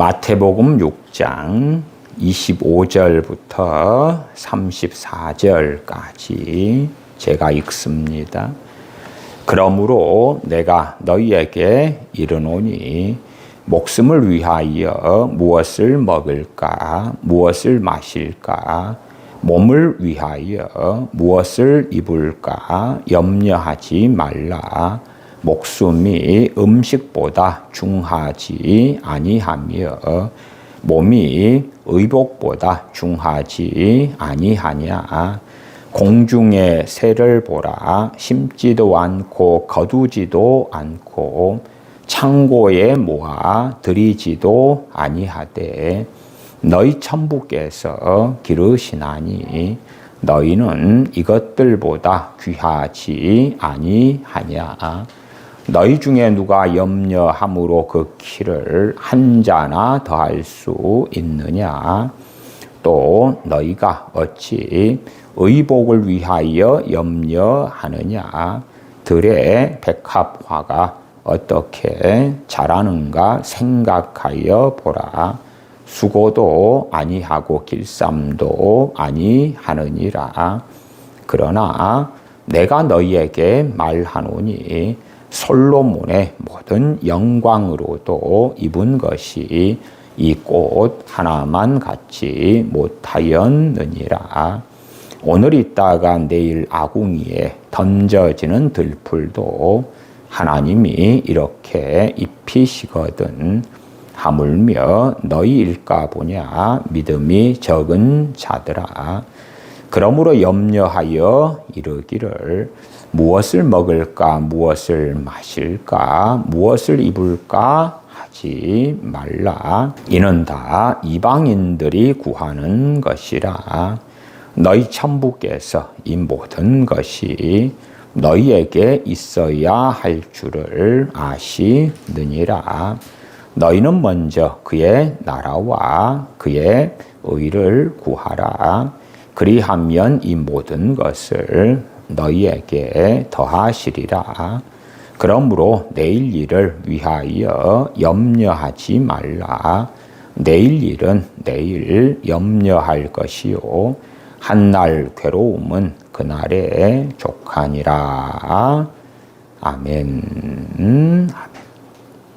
마태복음 6장 25절부터 34절까지 제가 읽습니다. 그러므로 내가 너희에게 이르노니 목숨을 위하여 무엇을 먹을까, 무엇을 마실까, 몸을 위하여 무엇을 입을까 염려하지 말라. 목숨이 음식보다 중하지 아니하며 몸이 의복보다 중하지 아니하냐. 공중의 새를 보라. 심지도 않고 거두지도 않고 창고에 모아 들이지도 아니하되 너희 천부께서 기르시나니 너희는 이것들보다 귀하지 아니하냐. 너희 중에 누가 염려함으로 그 키를 한 자나 더할 수 있느냐. 또 너희가 어찌 의복을 위하여 염려하느냐. 들의 백합화가 어떻게 자라는가 생각하여 보라. 수고도 아니하고 길쌈도 아니하느니라. 그러나 내가 너희에게 말하노니 솔로몬의 모든 영광으로도 입은 것이 이 꽃 하나만 갖지 못하였느니라. 오늘 있다가 내일 아궁이에 던져지는 들풀도 하나님이 이렇게 입히시거든. 하물며 너희일까 보냐. 믿음이 적은 자들아. 그러므로 염려하여 이르기를 무엇을 먹을까, 무엇을 마실까, 무엇을 입을까 하지 말라. 이는 다 이방인들이 구하는 것이라. 너희 천부께서 이 모든 것이 너희에게 있어야 할 줄을 아시느니라. 너희는 먼저 그의 나라와 그의 의를 구하라. 그리하면 이 모든 것을 너희에게 더하시리라. 그러므로 내일 일을 위하여 염려하지 말라. 내일 일은 내일 염려할 것이요 한날 괴로움은 그날에 족하니라. 아멘.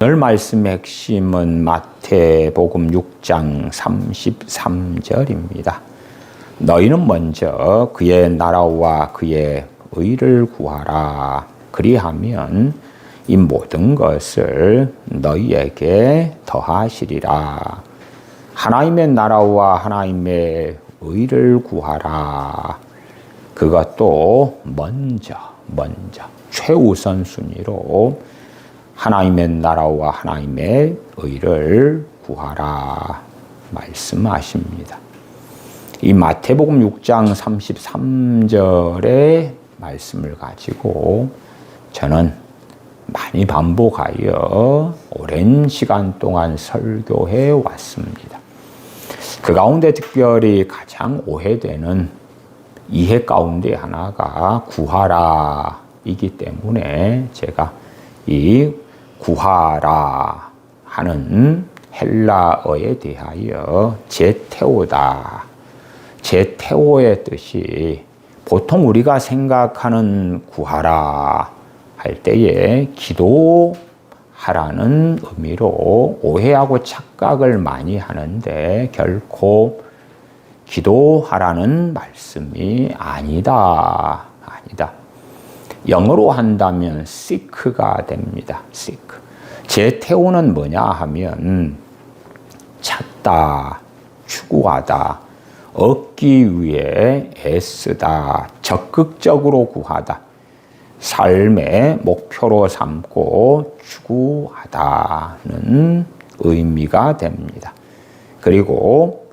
오늘 말씀의 핵심은 마태복음 6장 33절입니다. 너희는 먼저 그의 나라와 그의 의를 구하라. 그리하면 이 모든 것을 너희에게 더하시리라. 하나님의 나라와 하나님의 의를 구하라. 그것도 먼저 최우선 순위로 하나님의 나라와 하나님의 의를 구하라 말씀하십니다. 이 마태복음 6장 33절의 말씀을 가지고 저는 많이 반복하여 오랜 시간 동안 설교해 왔습니다. 그 가운데 특별히 가장 오해되는 이해 가운데 하나가 구하라 이기 때문에 제가 이 구하라 하는 헬라어에 대하여 제테오다. 제테오의 뜻이 보통 우리가 생각하는 구하라 할 때에 기도하라는 의미로 오해하고 착각을 많이 하는데 결코 기도하라는 말씀이 아니다. 영어로 한다면 seek가 됩니다. seek. 제테오는 뭐냐 하면 찾다, 추구하다, 얻기 위해 애쓰다, 적극적으로 구하다, 삶의 목표로 삼고 추구하다는 의미가 됩니다. 그리고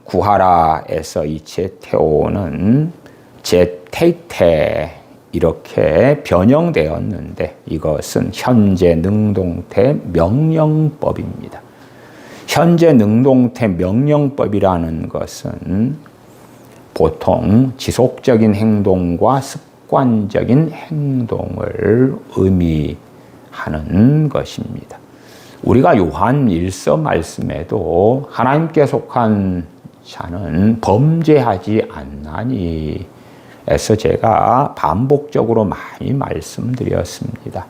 구하라에서 이 제테오는 제테이테 이렇게 변형되었는데 이것은 현재 능동태 명령법입니다. 현재 능동태 명령법이라는 것은 보통 지속적인 행동과 습관적인 행동을 의미하는 것입니다. 우리가 요한 1서 말씀에도 하나님께 속한 자는 범죄하지 않나니 에서 제가 반복적으로 많이 말씀드렸습니다.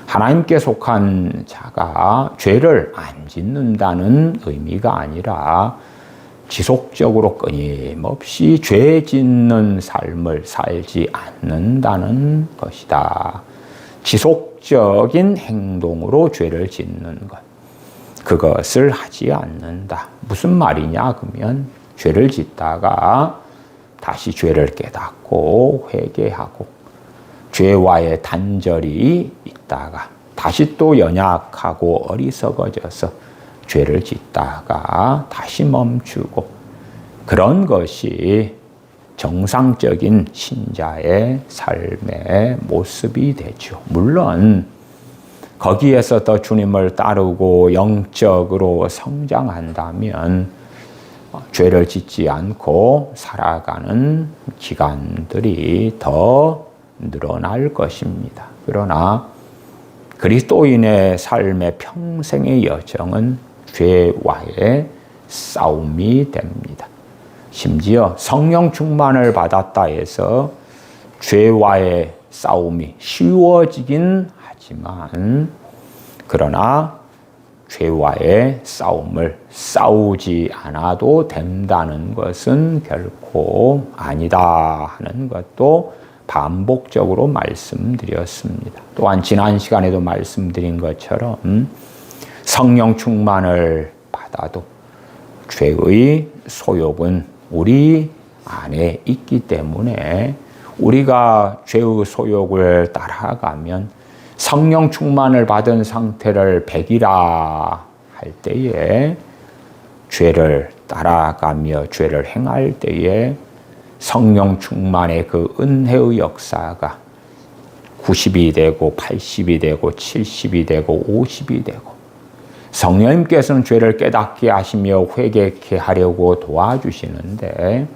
하나님께 속한 자가 죄를 안 짓는다는 의미가 아니라 지속적으로 끊임없이 죄 짓는 삶을 살지 않는다는 것이다. 지속적인 행동으로 죄를 짓는 것. 그것을 하지 않는다. 무슨 말이냐 그러면 죄를 짓다가 다시 죄를 깨닫고 회개하고 죄와의 단절이 있다가 다시 또 연약하고 어리석어져서 죄를 짓다가 다시 멈추고 그런 것이 정상적인 신자의 삶의 모습이 되죠. 물론 거기에서 더 주님을 따르고 영적으로 성장한다면 죄를 짓지 않고 살아가는 기간들이 더 늘어날 것입니다. 그러나 그리스도인의 삶의 평생의 여정은 죄와의 싸움이 됩니다. 심지어 성령 충만을 받았다 해서 죄와의 싸움이 쉬워지긴 하지만 그러나 죄와의 싸움을 싸우지 않아도 된다는 것은 결코 아니다 하는 것도 반복적으로 말씀드렸습니다. 또한 지난 시간에도 말씀드린 것처럼 성령 충만을 받아도 죄의 소욕은 우리 안에 있기 때문에 우리가 죄의 소욕을 따라가면 성령 충만을 받은 상태를 백이라 할 때에 죄를 따라가며 죄를 행할 때에 성령 충만의 그 은혜의 역사가 90이 되고 80이 되고 70이 되고 50이 되고 성령님께서는 죄를 깨닫게 하시며 회개케 하려고 도와주시는데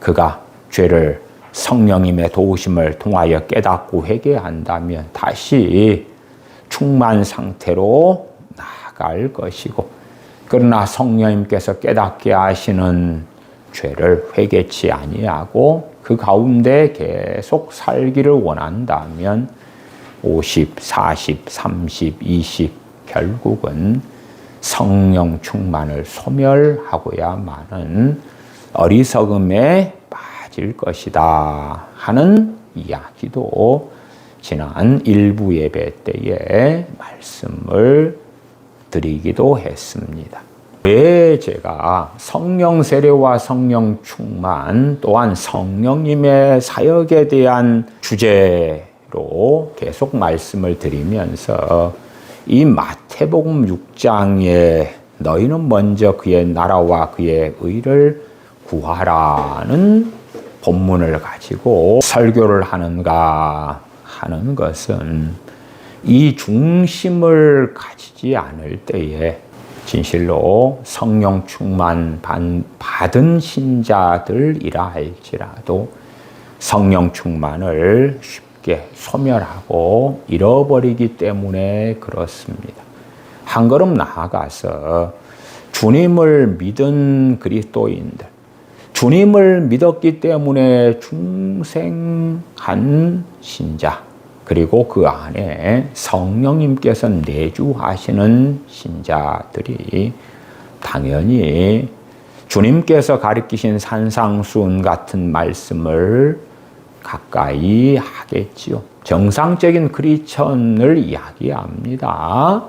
그가 죄를 성령님의 도우심을 통하여 깨닫고 회개한다면 다시 충만 상태로 나아갈 것이고 그러나 성령님께서 깨닫게 하시는 죄를 회개치 아니하고 그 가운데 계속 살기를 원한다면 50, 40, 30, 20 결국은 성령 충만을 소멸하고야만은 어리석음에 빠질 것이다 하는 이야기도 지난 일부 예배 때에 말씀을 드리기도 했습니다. 왜 제가 성령 세례와 성령 충만 또한 성령님의 사역에 대한 주제로 계속 말씀을 드리면서 이 마태복음 6장에 너희는 먼저 그의 나라와 그의 의를 구하라는 본문을 가지고 설교를 하는가 하는 것은 이 중심을 가지지 않을 때에 진실로 성령 충만 받은 신자들이라 할지라도 성령 충만을 쉽게 소멸하고 잃어버리기 때문에 그렇습니다. 한 걸음 나아가서 주님을 믿은 그리스도인들, 주님을 믿었기 때문에 중생한 신자, 그리고 그 안에 성령님께서 내주하시는 신자들이 당연히 주님께서 가르치신 산상수훈 같은 말씀을 가까이 하겠지요. 정상적인 크리스천을 이야기합니다.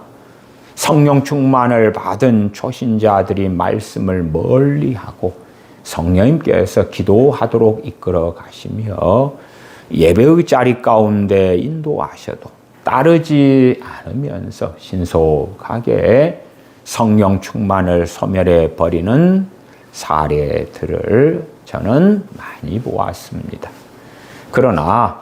성령 충만을 받은 초신자들이 말씀을 멀리하고 성령님께서 기도하도록 이끌어 가시며 예배의 자리 가운데 인도하셔도 따르지 않으면서 신속하게 성령 충만을 소멸해 버리는 사례들을 저는 많이 보았습니다. 그러나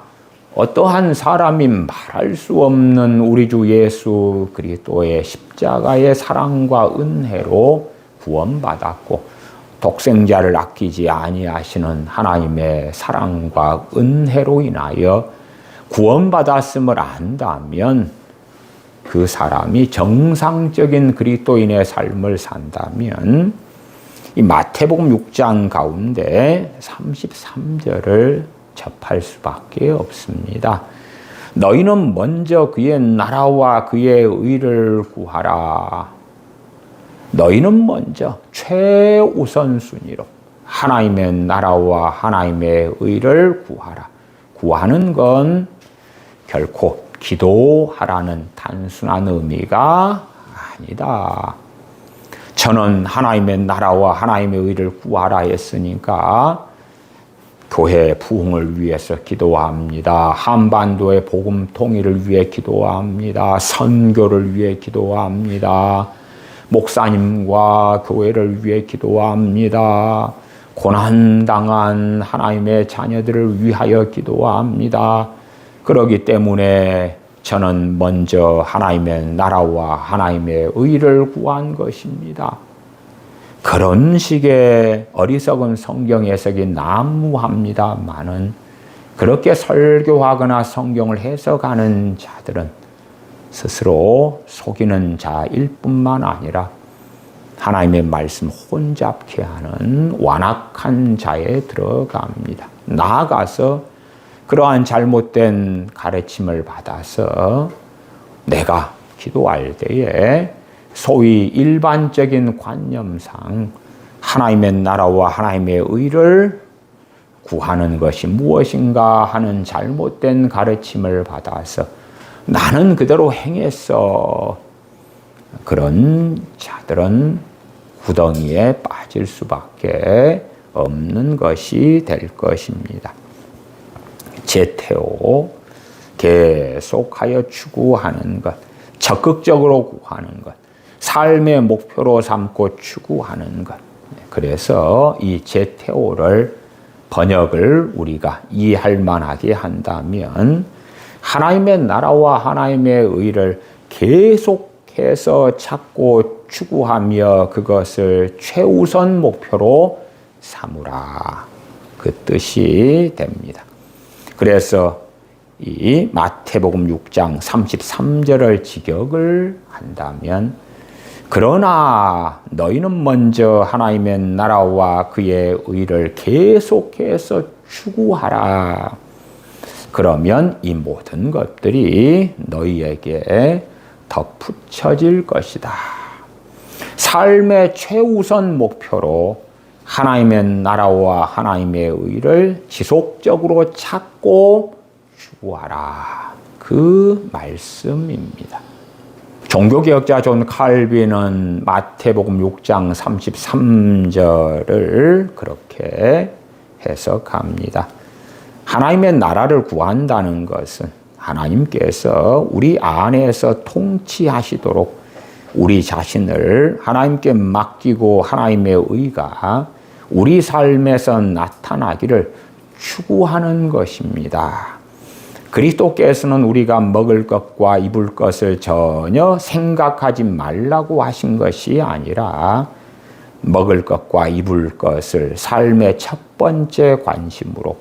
어떠한 사람이 말할 수 없는 우리 주 예수 그리스도의 십자가의 사랑과 은혜로 구원받았고 독생자를 아끼지 아니하시는 하나님의 사랑과 은혜로 인하여 구원받았음을 안다면 그 사람이 정상적인 그리스도인의 삶을 산다면 이 마태복음 6장 가운데 33절을 접할 수밖에 없습니다. 너희는 먼저 그의 나라와 그의 의를 구하라. 너희는 먼저 최우선순위로 하나님의 나라와 하나님의 의를 구하라. 구하는 건 결코 기도하라는 단순한 의미가 아니다. 저는 하나님의 나라와 하나님의 의를 구하라 했으니까 교회 부흥을 위해서 기도합니다. 한반도의 복음 통일을 위해 기도합니다. 선교를 위해 기도합니다. 목사님과 교회를 위해 기도합니다. 고난당한 하나님의 자녀들을 위하여 기도합니다. 그러기 때문에 저는 먼저 하나님의 나라와 하나님의 의를 구한 것입니다. 그런 식의 어리석은 성경 해석이 난무합니다마는 그렇게 설교하거나 성경을 해석하는 자들은 스스로 속이는 자일 뿐만 아니라 하나님의 말씀 혼잡케 하는 완악한 자에 들어갑니다. 나아가서 그러한 잘못된 가르침을 받아서 내가 기도할 때에 소위 일반적인 관념상 하나님의 나라와 하나님의 의를 구하는 것이 무엇인가 하는 잘못된 가르침을 받아서 나는 그대로 행했어. 그런 자들은 구덩이에 빠질 수밖에 없는 것이 될 것입니다. 제태오, 계속하여 추구하는 것, 적극적으로 구하는 것, 삶의 목표로 삼고 추구하는 것. 그래서 이 제태오를 번역을 우리가 이해할 만하게 한다면 하나님의 나라와 하나님의 의를 계속해서 찾고 추구하며 그것을 최우선 목표로 삼으라. 그 뜻이 됩니다. 그래서 이 마태복음 6장 33절을 직역을 한다면 그러나 너희는 먼저 하나님의 나라와 그의 의를 계속해서 추구하라. 그러면 이 모든 것들이 너희에게 덧붙여질 것이다. 삶의 최우선 목표로 하나님의 나라와 하나님의 의를 지속적으로 찾고 추구하라. 그 말씀입니다. 종교개혁자 존 칼빈은 마태복음 6장 33절을 그렇게 해석합니다. 하나님의 나라를 구한다는 것은 하나님께서 우리 안에서 통치하시도록 우리 자신을 하나님께 맡기고 하나님의 의가 우리 삶에서 나타나기를 추구하는 것입니다. 그리스도께서는 우리가 먹을 것과 입을 것을 전혀 생각하지 말라고 하신 것이 아니라 먹을 것과 입을 것을 삶의 첫 번째 관심으로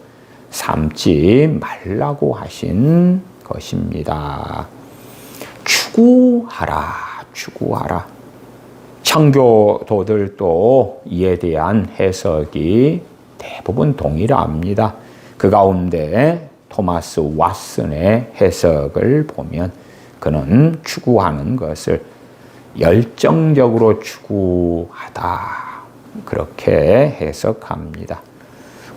삼지 말라고 하신 것입니다. 추구하라, 추구하라. 청교도들도 이에 대한 해석이 대부분 동일합니다. 그 가운데 토마스 왓슨의 해석을 보면 그는 추구하는 것을 열정적으로 추구하다. 그렇게 해석합니다.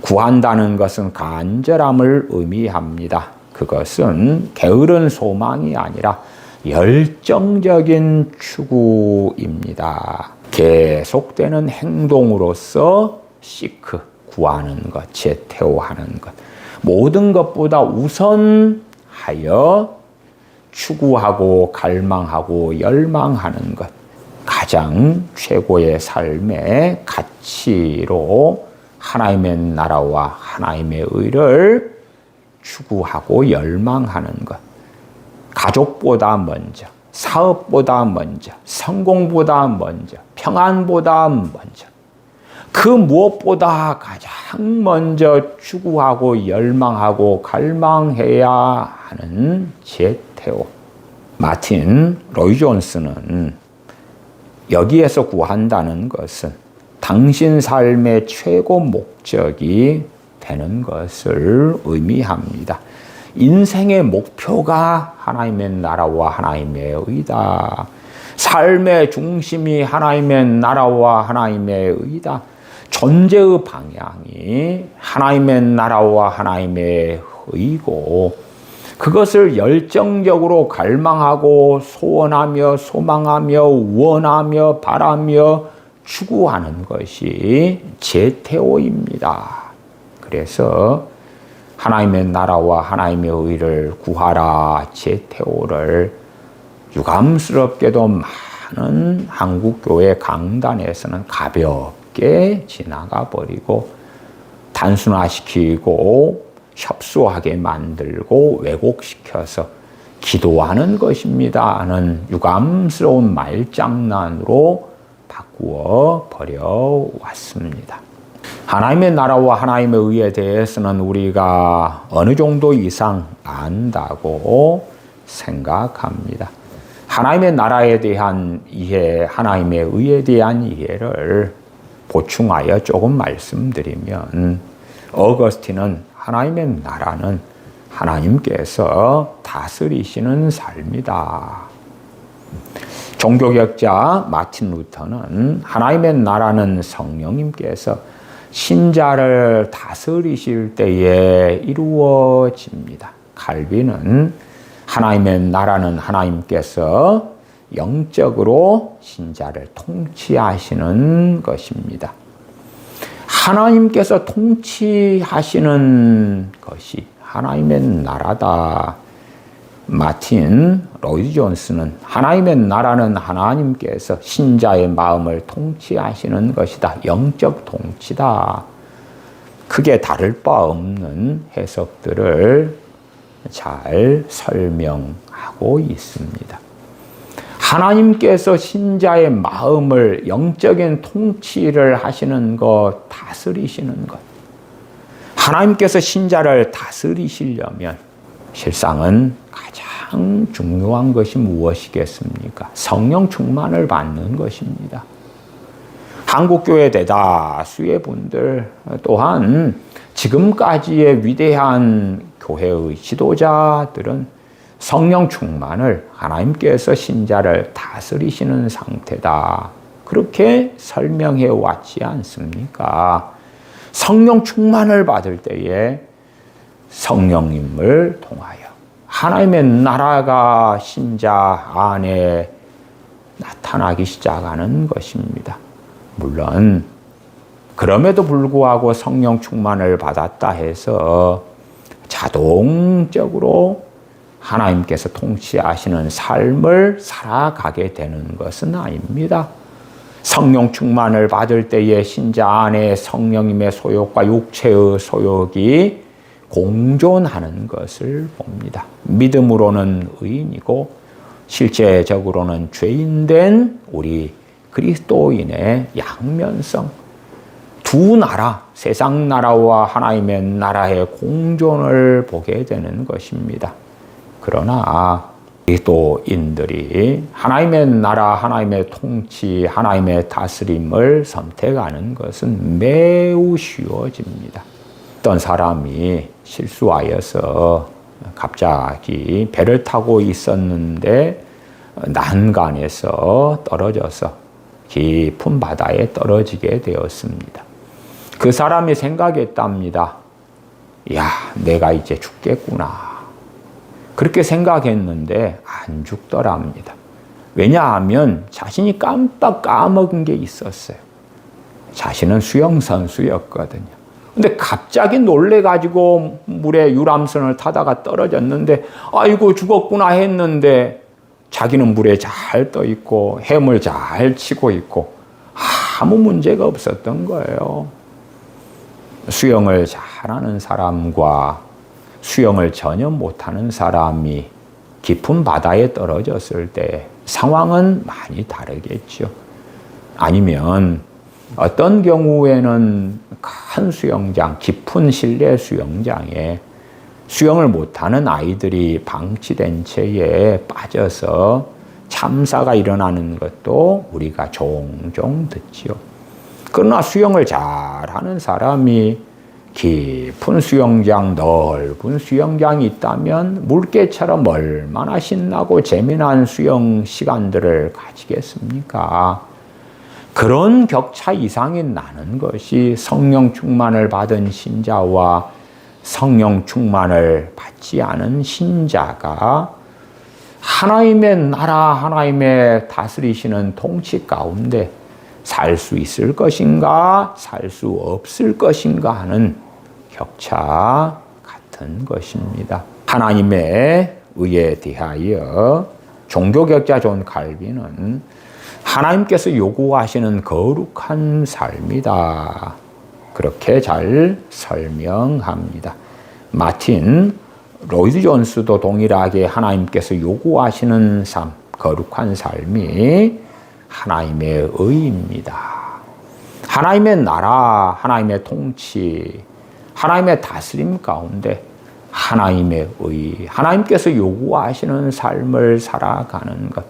구한다는 것은 간절함을 의미합니다. 그것은 게으른 소망이 아니라 열정적인 추구입니다. 계속되는 행동으로서 시크, 구하는 것, 제태오하는 것. 모든 것보다 우선하여 추구하고 갈망하고 열망하는 것. 가장 최고의 삶의 가치로 하나님의 나라와 하나님의 의를 추구하고 열망하는 것. 가족보다 먼저, 사업보다 먼저, 성공보다 먼저, 평안보다 먼저, 그 무엇보다 가장 먼저 추구하고 열망하고 갈망해야 하는 제태오. 마틴 로이 존스는 여기에서 구한다는 것은 당신 삶의 최고 목적이 되는 것을 의미합니다. 인생의 목표가 하나님의 나라와 하나님의 의다. 삶의 중심이 하나님의 나라와 하나님의 의다. 존재의 방향이 하나님의 나라와 하나님의 의고 그것을 열정적으로 갈망하고 소원하며 소망하며 원하며 바라며 추구하는 것이 제테오입니다. 그래서 하나님의 나라와 하나님의 의를 구하라 제테오를 유감스럽게도 많은 한국교회 강단에서는 가볍게 지나가 버리고 단순화시키고 협소하게 만들고 왜곡시켜서 기도하는 것입니다는 유감스러운 말장난으로 바꾸어 버려왔습니다. 하나님의 나라와 하나님의 의에 대해서는 우리가 어느 정도 이상 안다고 생각합니다. 하나님의 나라에 대한 이해, 하나님의 의에 대한 이해를 보충하여 조금 말씀드리면 어거스틴은 하나님의 나라는 하나님께서 다스리시는 삶이다. 종교개혁자 마틴 루터는 하나님의 나라는 성령님께서 신자를 다스리실 때에 이루어집니다. 칼빈은 하나님의 나라는 하나님께서 영적으로 신자를 통치하시는 것입니다. 하나님께서 통치하시는 것이 하나님의 나라다. 마틴 로이 존스는 하나님의 나라는 하나님께서 신자의 마음을 통치하시는 것이다. 영적 통치다. 크게 다를 바 없는 해석들을 잘 설명하고 있습니다. 하나님께서 신자의 마음을 영적인 통치를 하시는 것, 다스리시는 것. 하나님께서 신자를 다스리시려면 실상은 가장 중요한 것이 무엇이겠습니까? 성령 충만을 받는 것입니다. 한국교회 대다수의 분들 또한 지금까지의 위대한 교회의 지도자들은 성령 충만을 하나님께서 신자를 다스리시는 상태다. 그렇게 설명해 왔지 않습니까? 성령 충만을 받을 때에 성령님을 통하여 하나님의 나라가 신자 안에 나타나기 시작하는 것입니다. 물론 그럼에도 불구하고 성령 충만을 받았다 해서 자동적으로 하나님께서 통치하시는 삶을 살아가게 되는 것은 아닙니다. 성령 충만을 받을 때에 신자 안에 성령님의 소욕과 육체의 소욕이 공존하는 것을 봅니다. 믿음으로는 의인이고 실제적으로는 죄인된 우리 그리스도인의 양면성, 두 나라, 세상 나라와 하나님의 나라의 공존을 보게 되는 것입니다. 그러나 그리스도인들이 하나님의 나라, 하나님의 통치, 하나님의 다스림을 선택하는 것은 매우 쉬워집니다. 어떤 사람이 실수하여서 갑자기 배를 타고 있었는데 난간에서 떨어져서 깊은 바다에 떨어지게 되었습니다. 그 사람이 생각했답니다. 야, 내가 이제 죽겠구나. 그렇게 생각했는데 안 죽더랍니다. 왜냐하면 자신이 깜빡 까먹은 게 있었어요. 자신은 수영선수였거든요. 근데 갑자기 놀래가지고 물에 유람선을 타다가 떨어졌는데 아이고 죽었구나 했는데 자기는 물에 잘 떠 있고 햄을 잘 치고 있고 아무 문제가 없었던 거예요. 수영을 잘하는 사람과 수영을 전혀 못하는 사람이 깊은 바다에 떨어졌을 때 상황은 많이 다르겠죠. 아니면 어떤 경우에는 큰 수영장, 깊은 실내 수영장에 수영을 못하는 아이들이 방치된 채에 빠져서 참사가 일어나는 것도 우리가 종종 듣지요. 그러나 수영을 잘하는 사람이 깊은 수영장, 넓은 수영장이 있다면 물개처럼 얼마나 신나고 재미난 수영 시간들을 가지겠습니까? 그런 격차 이상이 나는 것이 성령 충만을 받은 신자와 성령 충만을 받지 않은 신자가 하나님의 나라, 하나님의 다스리시는 통치 가운데 살 수 있을 것인가, 살 수 없을 것인가 하는 격차 같은 것입니다. 하나님의 의에 대하여 종교学자 존 칼빈은 하나님께서 요구하시는 거룩한 삶이다, 그렇게 잘 설명합니다. 마틴 로이드 존스도 동일하게 하나님께서 요구하시는 삶, 거룩한 삶이 하나님의 의입니다. 하나님의 나라, 하나님의 통치, 하나님의 다스림 가운데 하나님의 의, 하나님께서 요구하시는 삶을 살아가는 것,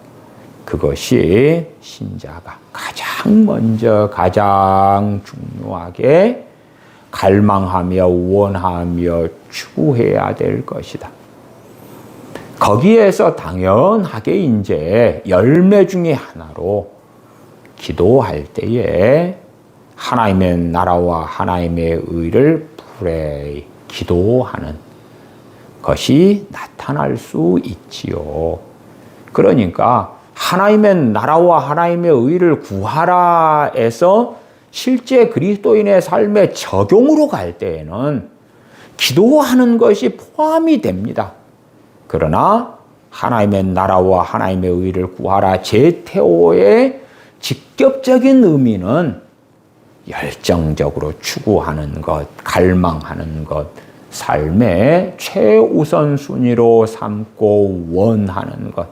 그것이 신자가 가장 먼저, 가장 중요하게 갈망하며 원하며 추구해야 될 것이다. 거기에서 당연하게 이제 열매 중에 하나로 기도할 때에 하나님의 나라와 하나님의 의를 프레이, 기도하는 것이 나타날 수 있지요. 그러니까 하나님의 나라와 하나님의 의를 구하라에서 실제 그리스도인의 삶의 적용으로 갈 때에는 기도하는 것이 포함이 됩니다. 그러나 하나님의 나라와 하나님의 의를 구하라 제테오의 직접적인 의미는 열정적으로 추구하는 것, 갈망하는 것, 삶의 최우선 순위로 삼고 원하는 것,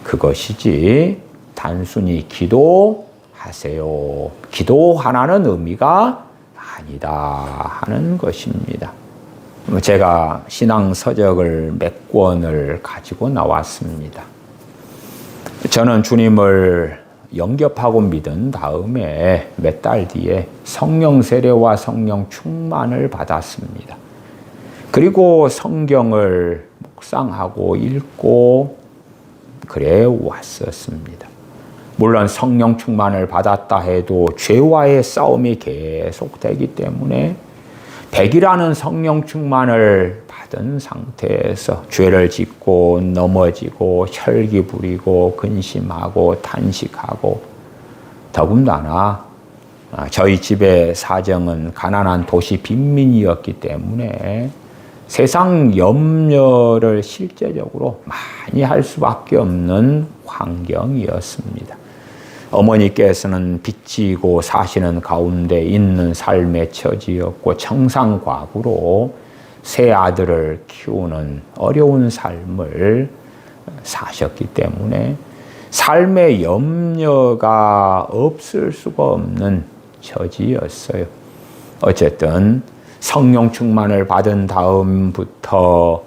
그것이지 단순히 기도하세요, 기도하라는 의미가 아니다 하는 것입니다. 제가 신앙 서적을 몇 권을 가지고 나왔습니다. 저는 주님을 영접하고 믿은 다음에 몇 달 뒤에 성령 세례와 성령 충만을 받았습니다. 그리고 성경을 묵상하고 읽고 그래 왔었습니다. 물론 성령 충만을 받았다 해도 죄와의 싸움이 계속되기 때문에 백이라는 성령 충만을 받은 상태에서 죄를 짓고 넘어지고 혈기 부리고 근심하고 탄식하고, 더군다나 저희 집의 사정은 가난한 도시 빈민이었기 때문에 세상 염려를 실제적으로 많이 할 수밖에 없는 환경이었습니다. 어머니께서는 빚지고 사시는 가운데 있는 삶의 처지였고 청산과부로 세 아들을 키우는 어려운 삶을 사셨기 때문에 삶의 염려가 없을 수가 없는 처지였어요. 어쨌든 성령 충만을 받은 다음부터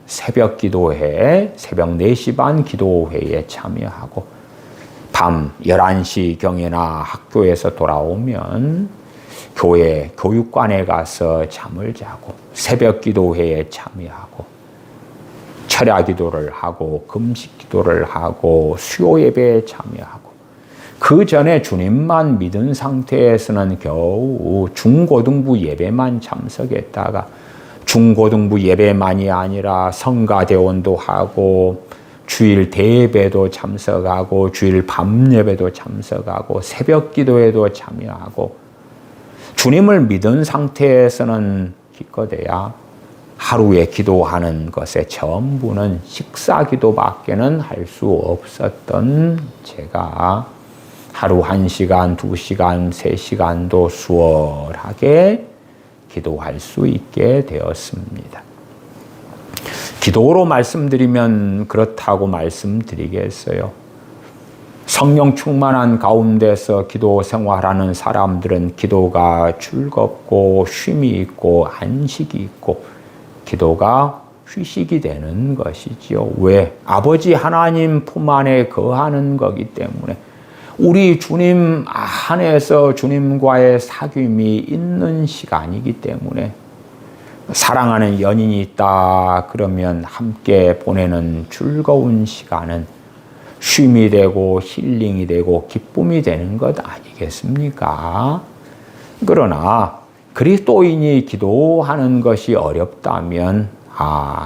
새벽 기도회, 새벽 4시 반 기도회에 참여하고 밤 11시경에나 학교에서 돌아오면 교회 교육관에 가서 잠을 자고 새벽 기도회에 참여하고 철야 기도를 하고 금식 기도를 하고 수요 예배에 참여하고, 그 전에 주님만 믿은 상태에서는 겨우 중고등부 예배만 참석했다가 중고등부 예배만이 아니라 성가대원도 하고 주일 대예배도 참석하고 주일 밤예배도 참석하고 새벽 기도에도 참여하고, 주님을 믿은 상태에서는 기껏해야 하루에 기도하는 것의 전부는 식사 기도밖에는 할 수 없었던 제가 하루 1시간, 2시간, 3시간도 수월하게 기도할 수 있게 되었습니다. 기도로 말씀드리면 그렇다고 말씀드리겠어요. 성령 충만한 가운데서 기도 생활하는 사람들은 기도가 즐겁고 쉼이 있고 안식이 있고 기도가 휴식이 되는 것이지요. 왜? 아버지 하나님 품 안에 거하는 거기 때문에 우리 주님 안에서 주님과의 사귐이 있는 시간이기 때문에 사랑하는 연인이 있다 그러면 함께 보내는 즐거운 시간은 쉼이 되고 힐링이 되고 기쁨이 되는 것 아니겠습니까? 그러나 그리스도인이 기도하는 것이 어렵다면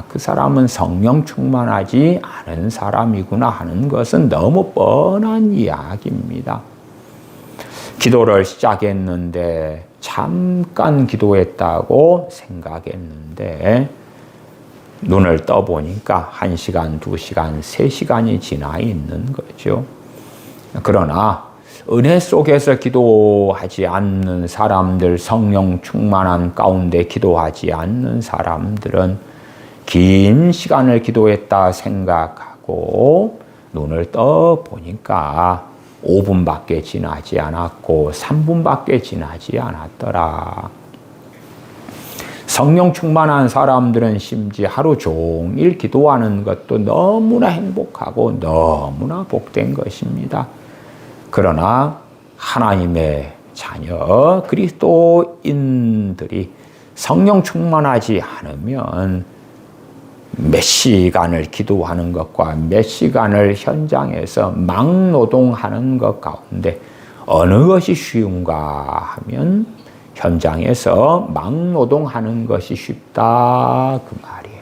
그 사람은 성령 충만하지 않은 사람이구나 하는 것은 너무 뻔한 이야기입니다. 기도를 시작했는데 잠깐 기도했다고 생각했는데 눈을 떠보니까 1시간, 2시간, 3시간이 지나 있는 거죠. 그러나 은혜 속에서 기도하지 않는 사람들, 성령 충만한 가운데 기도하지 않는 사람들은 긴 시간을 기도했다 생각하고 눈을 떠보니까 5분밖에 지나지 않았고 3분밖에 지나지 않았더라. 성령 충만한 사람들은 심지어 하루 종일 기도하는 것도 너무나 행복하고 너무나 복된 것입니다. 그러나 하나님의 자녀 그리스도인들이 성령 충만하지 않으면 몇 시간을 기도하는 것과 몇 시간을 현장에서 막노동하는 것 가운데 어느 것이 쉬운가 하면 현장에서 막노동하는 것이 쉽다 그 말이에요.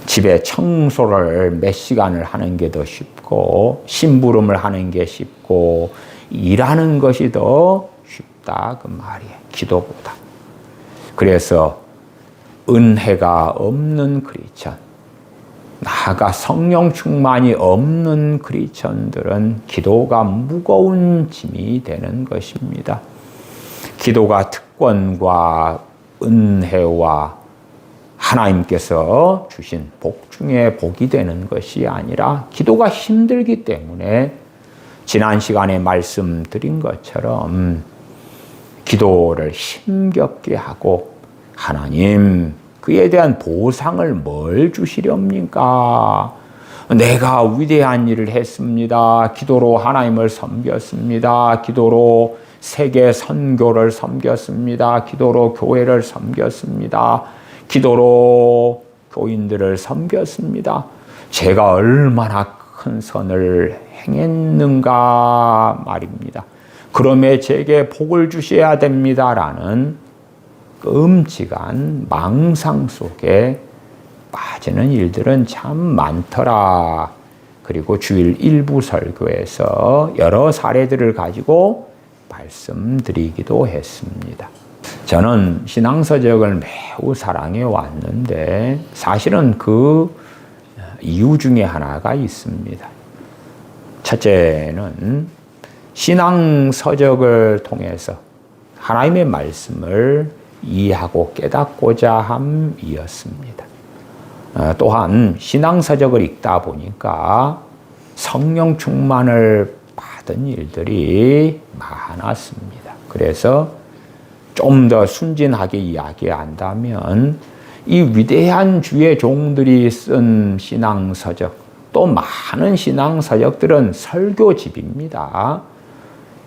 집에 청소를 몇 시간을 하는 게 더 쉽고 심부름을 하는 게 쉽고 일하는 것이 더 쉽다 그 말이에요. 기도보다. 그래서 은혜가 없는 크리스천, 나아가 성령 충만이 없는 크리스천들은 기도가 무거운 짐이 되는 것입니다. 기도가 특권과 은혜와 하나님께서 주신 복 중에 복이 되는 것이 아니라 기도가 힘들기 때문에 지난 시간에 말씀드린 것처럼 기도를 힘겹게 하고 하나님 그에 대한 보상을 뭘 주시렵니까? 내가 위대한 일을 했습니다. 기도로 하나님을 섬겼습니다. 기도로 세계 선교를 섬겼습니다. 기도로 교회를 섬겼습니다. 기도로 교인들을 섬겼습니다. 제가 얼마나 큰 선을 행했는가 말입니다. 그러면 제게 복을 주셔야 됩니다라는 끔찍한 망상 속에 빠지는 일들은 참 많더라. 그리고 주일 일부 설교에서 여러 사례들을 가지고 말씀드리기도 했습니다. 저는 신앙서적을 매우 사랑해 왔는데 사실은 그 이유 중에 하나가 있습니다. 첫째는 신앙서적을 통해서 하나님의 말씀을 이해하고 깨닫고자 함이었습니다. 또한 신앙서적을 읽다 보니까 성령 충만을 받은 일들이 많았습니다. 그래서 좀 더 순진하게 이야기한다면 이 위대한 주의 종들이 쓴 신앙서적, 또 많은 신앙서적들은 설교집입니다.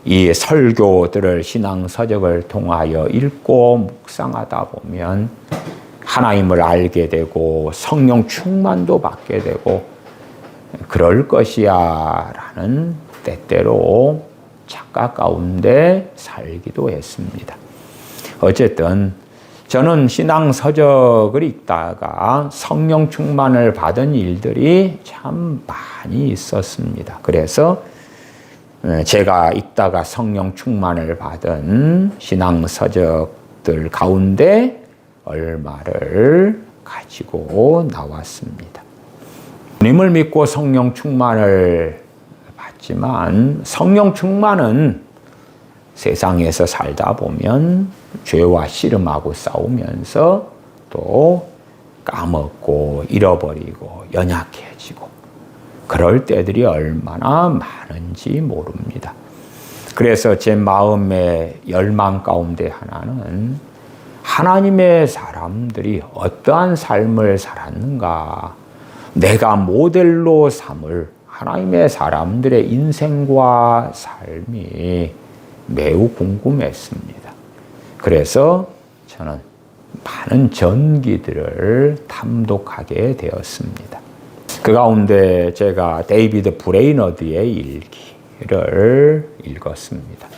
이 설교들을 신앙서적을 통하여 읽고 묵상하다 보면 하나님을 알게 되고 성령 충만도 받게 되고 그럴 것이야 라는 때때로 착각 가운데 살기도 했습니다. 어쨌든 저는 신앙서적을 읽다가 성령 충만을 받은 일들이 참 많이 있었습니다. 그래서 제가 읽다가 성령 충만을 받은 신앙서적들 가운데 얼마를 가지고 나왔습니다. 주님을 믿고 성령 충만을 받지만 성령 충만은 세상에서 살다 보면 죄와 씨름하고 싸우면서 또 까먹고 잃어버리고 연약해지고 그럴 때들이 얼마나 많은지 모릅니다. 그래서 제 마음의 열망 가운데 하나는 하나님의 사람들이 어떠한 삶을 살았는가, 내가 모델로 삼을 하나님의 사람들의 인생과 삶이 매우 궁금했습니다. 그래서 저는 많은 전기들을 탐독하게 되었습니다. 그 가운데 제가 데이비드 브레이너드의 일기를 읽었습니다.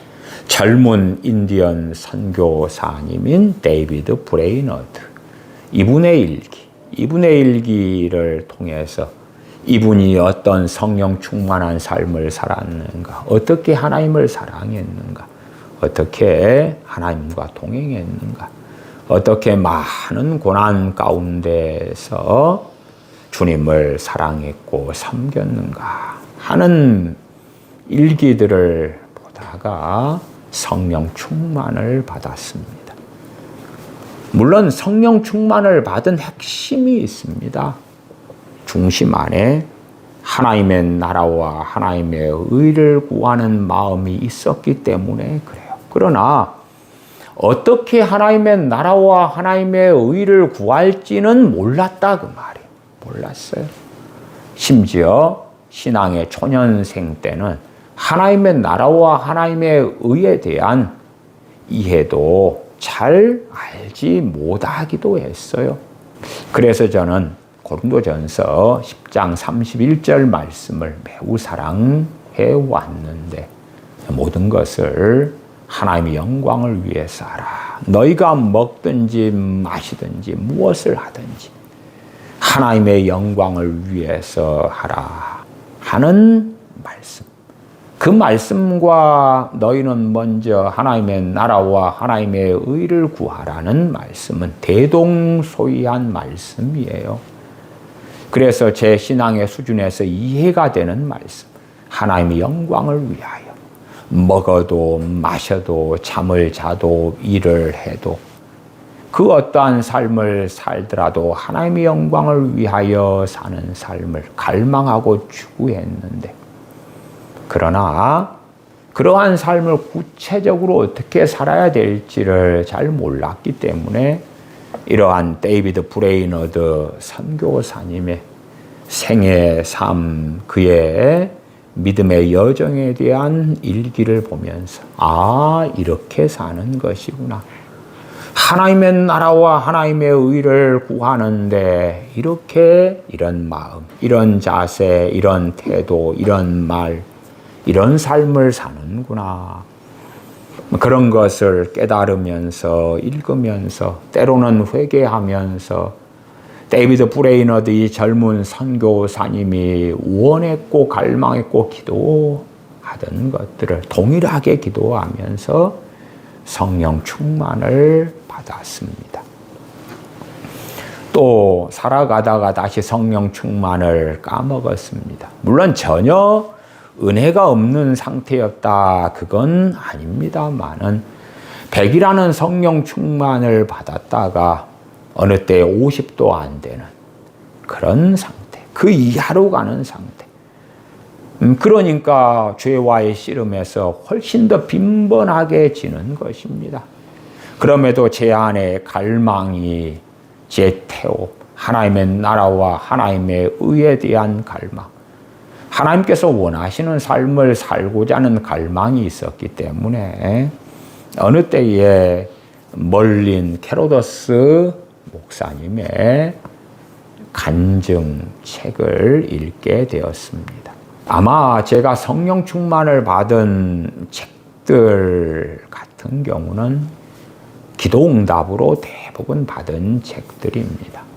젊은 인디언 선교사님인 데이비드 브레이너드, 이분의 일기를 통해서 이분이 어떤 성령 충만한 삶을 살았는가, 어떻게 하나님을 사랑했는가, 어떻게 하나님과 동행했는가, 어떻게 많은 고난 가운데서 주님을 사랑했고 섬겼는가 하는 일기들을 보다가 성령 충만을 받았습니다. 물론 성령 충만을 받은 핵심이 있습니다. 중심 안에 하나님의 나라와 하나님의 의를 구하는 마음이 있었기 때문에 그래요. 그러나 어떻게 하나님의 나라와 하나님의 의를 구할지는 몰랐다 그 말이에요. 몰랐어요. 심지어 신앙의 초년생 때는 하나님의 나라와 하나님의 의에 대한 이해도 잘 알지 못하기도 했어요. 그래서 저는 고린도전서 10장 31절 말씀을 매우 사랑해 왔는데, 모든 것을 하나님의 영광을 위해서 하라. 너희가 먹든지 마시든지 무엇을 하든지 하나님의 영광을 위해서 하라 하는 말씀. 그 말씀과 너희는 먼저 하나님의 나라와 하나님의 의를 구하라는 말씀은 대동소이한 말씀이에요. 그래서 제 신앙의 수준에서 이해가 되는 말씀. 하나님의 영광을 위하여 먹어도 마셔도 잠을 자도 일을 해도 그 어떠한 삶을 살더라도 하나님의 영광을 위하여 사는 삶을 갈망하고 추구했는데, 그러나 그러한 삶을 구체적으로 어떻게 살아야 될지를 잘 몰랐기 때문에 이러한 데이비드 브레이너드 선교사님의 생애 삶, 그의 믿음의 여정에 대한 일기를 보면서 이렇게 사는 것이구나. 하나님의 나라와 하나님의 의를 구하는데 이렇게 이런 마음, 이런 자세, 이런 태도, 이런 말, 이런 삶을 사는구나. 그런 것을 깨달으면서 읽으면서 때로는 회개하면서 데이비드 브레이너드 이 젊은 선교사님이 원했고 갈망했고 기도하던 것들을 동일하게 기도하면서 성령 충만을 받았습니다. 또 살아가다가 다시 성령 충만을 까먹었습니다. 물론 전혀 은혜가 없는 상태였다, 그건 아닙니다만은 100이라는 성령 충만을 받았다가 어느 때 50도 안 되는 그런 상태, 그 이하로 가는 상태. 그러니까 죄와의 씨름에서 훨씬 더 빈번하게 지는 것입니다. 그럼에도 제 안에 갈망이, 제 태호, 하나님의 나라와 하나님의 의에 대한 갈망, 하나님께서 원하시는 삶을 살고자 하는 갈망이 있었기 때문에 어느 때에 멀린 캐로더스 목사님의 간증책을 읽게 되었습니다. 아마 제가 성령 충만을 받은 책들 같은 경우는 기도응답으로 대부분 받은 책들입니다.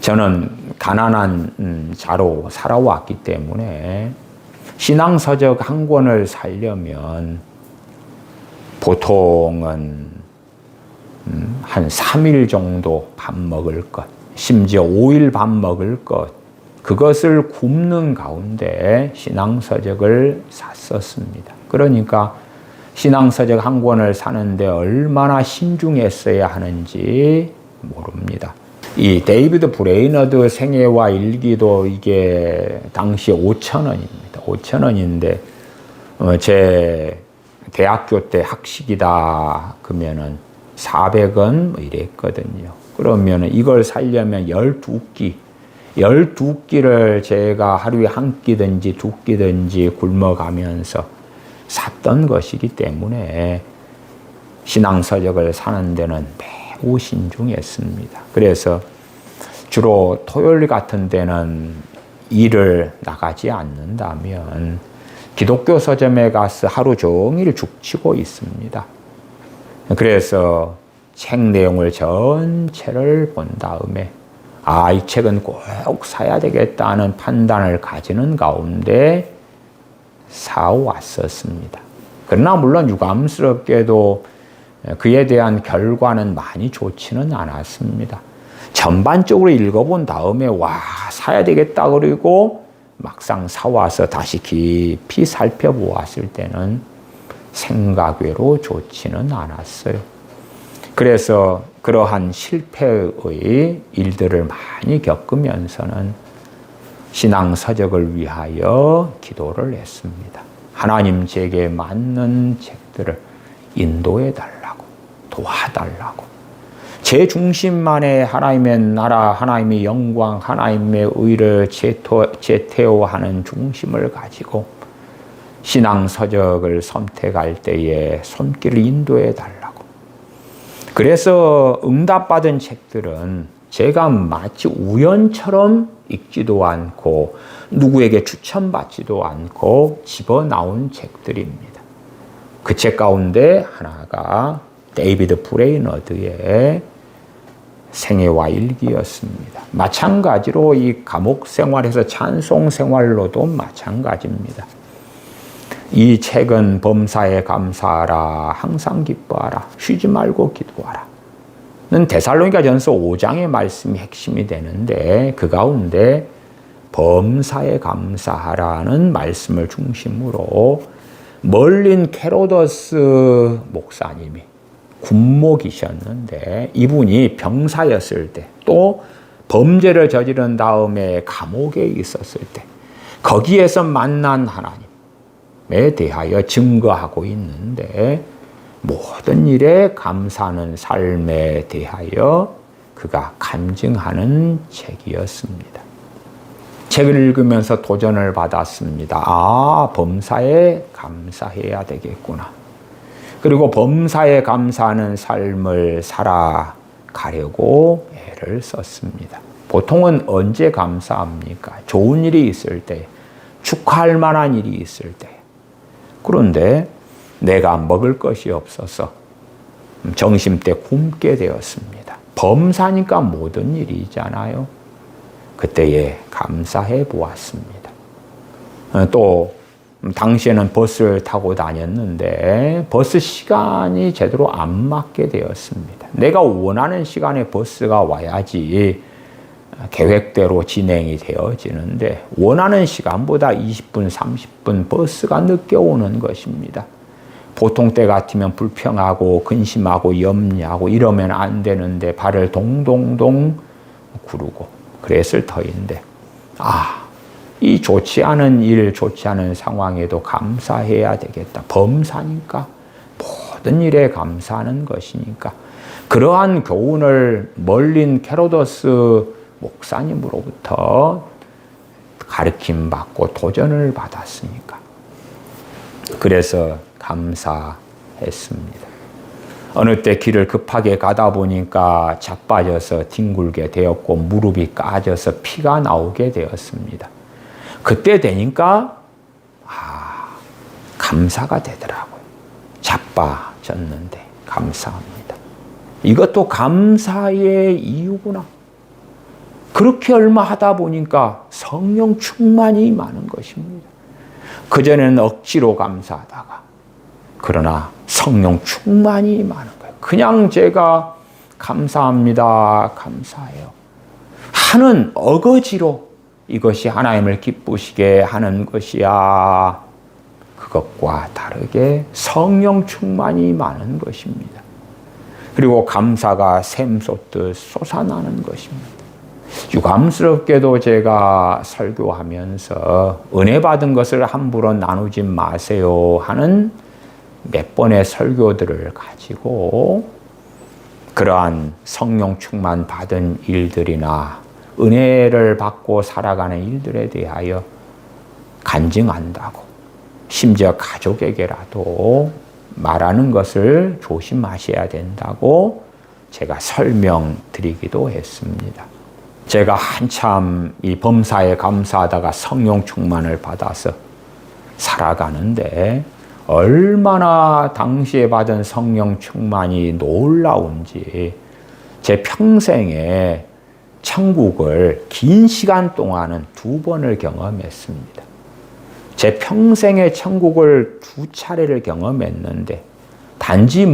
저는 가난한 자로 살아왔기 때문에 신앙서적 한 권을 살려면 보통은 한 3일 정도 밥 먹을 것, 심지어 5일 밥 먹을 것, 그것을 굶는 가운데 신앙서적을 샀었습니다. 그러니까 신앙서적 한 권을 사는데 얼마나 신중했어야 하는지 모릅니다. 이 데이비드 브레이너드 생애와 일기도 이게 당시 5,000원입니다. 5,000원인데 제 대학교 때 학식이다 그러면은 400원 뭐 이랬거든요. 그러면 이걸 살려면 12끼, 12끼를 제가 하루에 한 끼든지 두 끼든지 굶어가면서 샀던 것이기 때문에 신앙서적을 사는 데는 매우 신중했습니다. 그래서 주로 토요일 같은 데는 일을 나가지 않는다면 기독교 서점에 가서 하루 종일 죽치고 있습니다. 그래서 책 내용을 전체를 본 다음에 이 책은 꼭 사야 되겠다는 판단을 가지는 가운데 사왔었습니다. 그러나 물론 유감스럽게도 그에 대한 결과는 많이 좋지는 않았습니다. 전반적으로 읽어본 다음에 사야 되겠다 그리고 막상 사와서 다시 깊이 살펴보았을 때는 생각외로 좋지는 않았어요. 그래서 그러한 실패의 일들을 많이 겪으면서는 신앙서적을 위하여 기도를 했습니다. 하나님 제게 맞는 책들을 인도해 달라고, 도와달라고. 제 중심만의 하나님의 나라, 하나님의 영광, 하나님의 의를 제태오하는 중심을 가지고 신앙서적을 선택할 때에 손길을 인도해 달라고. 그래서 응답받은 책들은 제가 마치 우연처럼 읽지도 않고 누구에게 추천받지도 않고 집어나온 책들입니다. 그 책 가운데 하나가 데이비드 브레이너드의 생애와 일기였습니다. 마찬가지로 이 감옥 생활에서 찬송 생활로도 마찬가지입니다. 이 책은 범사에 감사하라, 항상 기뻐하라, 쉬지 말고 기도하라. 는 데살로니가전서 5장의 말씀이 핵심이 되는데 그 가운데 범사에 감사하라는 말씀을 중심으로 멀린 캐로더스 목사님이 군목이셨는데 이분이 병사였을 때 또 범죄를 저지른 다음에 감옥에 있었을 때 거기에서 만난 하나님에 대하여 증거하고 있는데 모든 일에 감사하는 삶에 대하여 그가 간증하는 책이었습니다. 책을 읽으면서 도전을 받았습니다. 범사에 감사해야 되겠구나. 그리고 범사에 감사하는 삶을 살아가려고 애를 썼습니다. 보통은 언제 감사합니까? 좋은 일이 있을 때, 축하할 만한 일이 있을 때. 그런데 내가 먹을 것이 없어서 정심때 굶게 되었습니다. 범사니까 모든 일이잖아요. 그때에 감사해 보았습니다. 또 당시에는 버스를 타고 다녔는데 버스 시간이 제대로 안 맞게 되었습니다. 내가 원하는 시간에 버스가 와야지 계획대로 진행이 되어지는데 원하는 시간보다 20분, 30분 버스가 늦게 오는 것입니다. 보통 때 같으면 불평하고 근심하고 염려하고 이러면 안 되는데 발을 동동동 구르고 그랬을 터인데 이 좋지 않은 일, 좋지 않은 상황에도 감사해야 되겠다. 범사니까 모든 일에 감사하는 것이니까 그러한 교훈을 멀린 캐로더스 목사님으로부터 가르침받고 도전을 받았으니까 그래서 감사했습니다. 어느 때 길을 급하게 가다 보니까 자빠져서 뒹굴게 되었고 무릎이 까져서 피가 나오게 되었습니다. 그때 되니까 감사가 되더라고요. 자빠졌는데 감사합니다. 이것도 감사의 이유구나. 그렇게 얼마 하다 보니까 성령 충만이 많은 것입니다. 그전에는 억지로 감사하다가 그러나 성령 충만이 많은 거예요. 그냥 제가 감사합니다, 감사해요 하는 어거지로 이것이 하나님을 기쁘시게 하는 것이야. 그것과 다르게 성령 충만이 많은 것입니다. 그리고 감사가 샘솟듯 솟아나는 것입니다. 유감스럽게도 제가 설교하면서 은혜 받은 것을 함부로 나누지 마세요 하는 몇 번의 설교들을 가지고 그러한 성령 충만 받은 일들이나 은혜를 받고 살아가는 일들에 대하여 간증한다고, 심지어 가족에게라도 말하는 것을 조심하셔야 된다고 제가 설명드리기도 했습니다. 제가 한참 이 범사에 감사하다가 성령 충만을 받아서 살아가는데 얼마나 당시에 받은 성령 충만이 놀라운지, 제 평생에 천국을 긴 시간 동안은 2번을 경험했습니다. 제 평생에 천국을 2차례를 경험했는데, 단지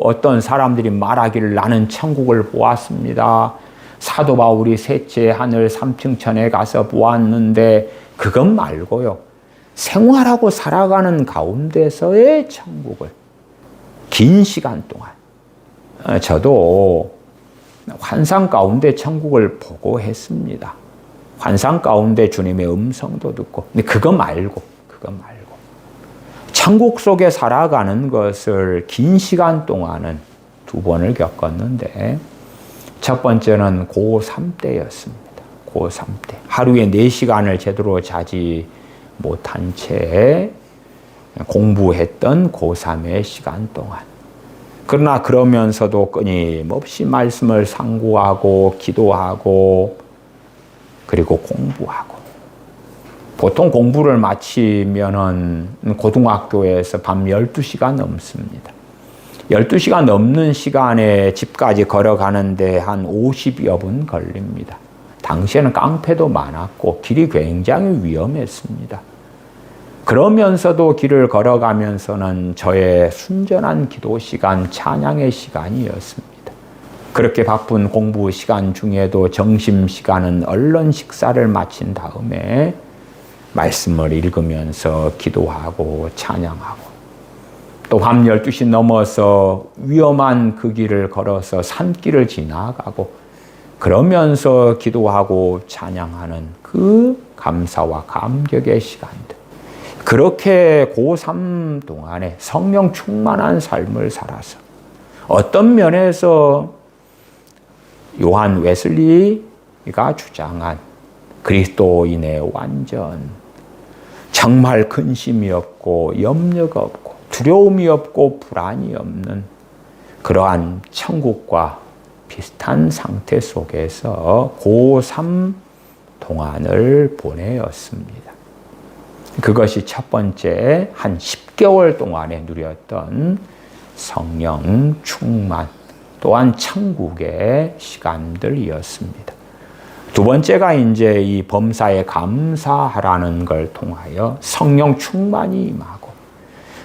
어떤 사람들이 말하기를 나는 천국을 보았습니다, 사도 바울이 셋째 하늘 3층 천에 가서 보았는데, 그것 말고요, 생활하고 살아가는 가운데서의 천국을 긴 시간 동안, 저도 환상 가운데 천국을 보고 했습니다. 환상 가운데 주님의 음성도 듣고. 근데 그거 말고 천국 속에 살아가는 것을 긴 시간 동안은 2번을 겪었는데, 첫 번째는 고3 때였습니다. 고3 때. 하루에 4시간을 제대로 자지 못한 채 공부했던 고3의 시간 동안. 그러나 그러면서도 끊임없이 말씀을 상고하고 기도하고 그리고 공부하고. 보통 공부를 마치면은 고등학교에서 밤 12시간 넘습니다. 12시간 넘는 시간에 집까지 걸어가는데 한 50여 분 걸립니다. 당시에는 깡패도 많았고 길이 굉장히 위험했습니다. 그러면서도 길을 걸어가면서는 저의 순전한 기도 시간, 찬양의 시간이었습니다. 그렇게 바쁜 공부 시간 중에도 점심시간은 얼른 식사를 마친 다음에 말씀을 읽으면서 기도하고 찬양하고, 또 밤 12시 넘어서 위험한 그 길을 걸어서 산길을 지나가고, 그러면서 기도하고 찬양하는 그 감사와 감격의 시간들. 그렇게 고3 동안에 성령 충만한 삶을 살아서 어떤 면에서 요한 웨슬리가 주장한 그리스도인의 완전, 정말 근심이 없고 염려가 없고 두려움이 없고 불안이 없는 그러한 천국과 비슷한 상태 속에서 고3 동안을 보내었습니다. 그것이 첫 번째 한 10개월 동안에 누렸던 성령 충만, 또한 천국의 시간들이었습니다. 두 번째가 이제 이 범사에 감사하라는 걸 통하여 성령 충만이 임하고,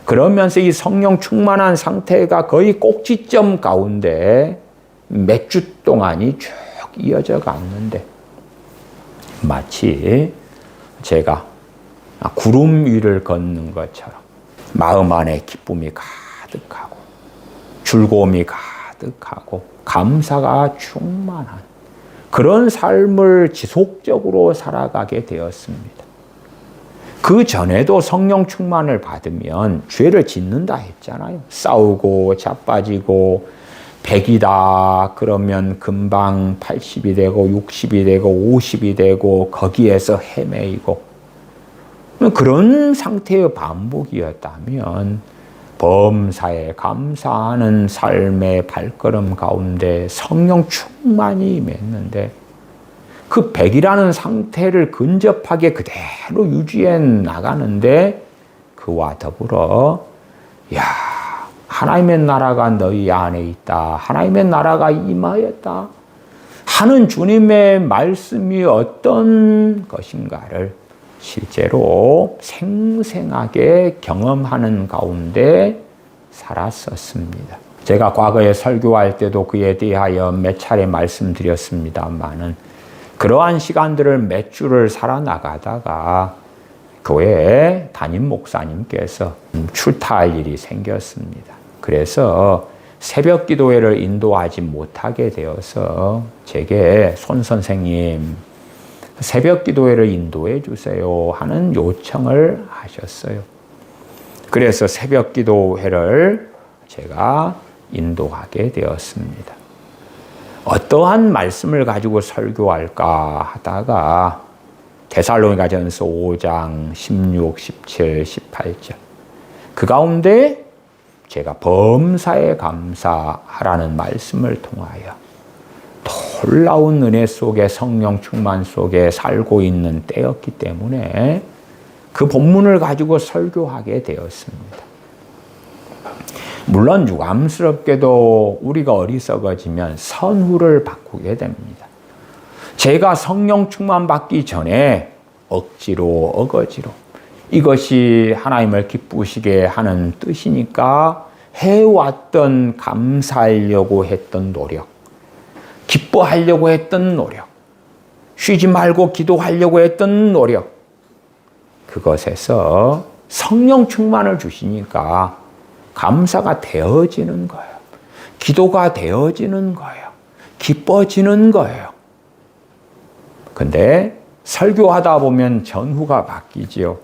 그러면서 이 성령 충만한 상태가 거의 꼭지점 가운데 몇 주 동안이 쭉 이어져 갔는데, 마치 제가 구름 위를 걷는 것처럼 마음 안에 기쁨이 가득하고 즐거움이 가득하고 감사가 충만한 그런 삶을 지속적으로 살아가게 되었습니다. 그 전에도 성령 충만을 받으면 죄를 짓는다 했잖아요. 싸우고 자빠지고 100이다 그러면 금방 80이 되고 60이 되고 50이 되고 거기에서 헤매이고, 그런 상태의 반복이었다면 범사에 감사하는 삶의 발걸음 가운데 성령 충만이 임했는데, 그 100이라는 상태를 근접하게 그대로 유지해 나가는데, 그와 더불어 하나님의 나라가 너희 안에 있다, 하나님의 나라가 임하였다 하는 주님의 말씀이 어떤 것인가를 실제로 생생하게 경험하는 가운데 살았었습니다. 제가 과거에 설교할 때도 그에 대하여 몇 차례 말씀드렸습니다만은, 그러한 시간들을 몇 주를 살아나가다가 교회 담임 목사님께서 출타할 일이 생겼습니다. 그래서 새벽 기도회를 인도하지 못하게 되어서 제게 손 선생님 새벽 기도회를 인도해 주세요 하는 요청을 하셨어요. 그래서 새벽 기도회를 제가 인도하게 되었습니다. 어떠한 말씀을 가지고 설교할까 하다가 데살로니가전서 5장 16, 17, 18절 그 가운데 제가 범사에 감사하라는 말씀을 통하여 놀라운 은혜 속에 성령 충만 속에 살고 있는 때였기 때문에 그 본문을 가지고 설교하게 되었습니다. 물론 유감스럽게도 우리가 어리석어지면 선후를 바꾸게 됩니다. 제가 성령 충만 받기 전에 억지로 어거지로 이것이 하나님을 기쁘시게 하는 뜻이니까 해왔던 감사하려고 했던 노력, 기뻐하려고 했던 노력, 쉬지 말고 기도하려고 했던 노력, 그것에서 성령 충만을 주시니까 감사가 되어지는 거예요. 기도가 되어지는 거예요. 기뻐지는 거예요. 근데 설교하다 보면 전후가 바뀌지요.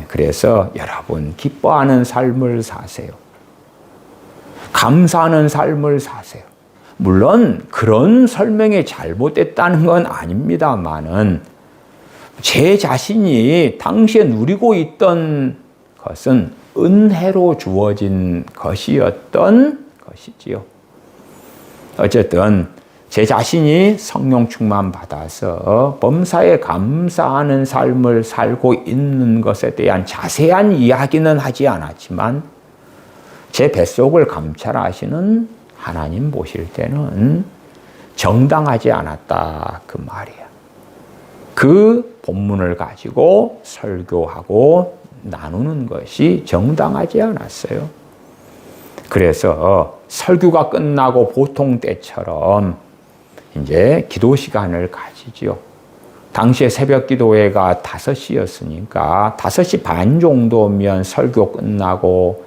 그래서 여러분 기뻐하는 삶을 사세요. 감사하는 삶을 사세요. 물론 그런 설명이 잘못됐다는 건 아닙니다만은 제 자신이 당시에 누리고 있던 것은 은혜로 주어진 것이었던 것이지요. 어쨌든 제 자신이 성령 충만 받아서 범사에 감사하는 삶을 살고 있는 것에 대한 자세한 이야기는 하지 않았지만 제 뱃속을 감찰하시는 하나님 보실 때는 정당하지 않았다 그 말이야. 그 본문을 가지고 설교하고 나누는 것이 정당하지 않았어요. 그래서 설교가 끝나고 보통 때처럼 이제 기도 시간을 가지지요. 당시에 새벽 기도회가 5시였으니까 5시 반 정도면 설교 끝나고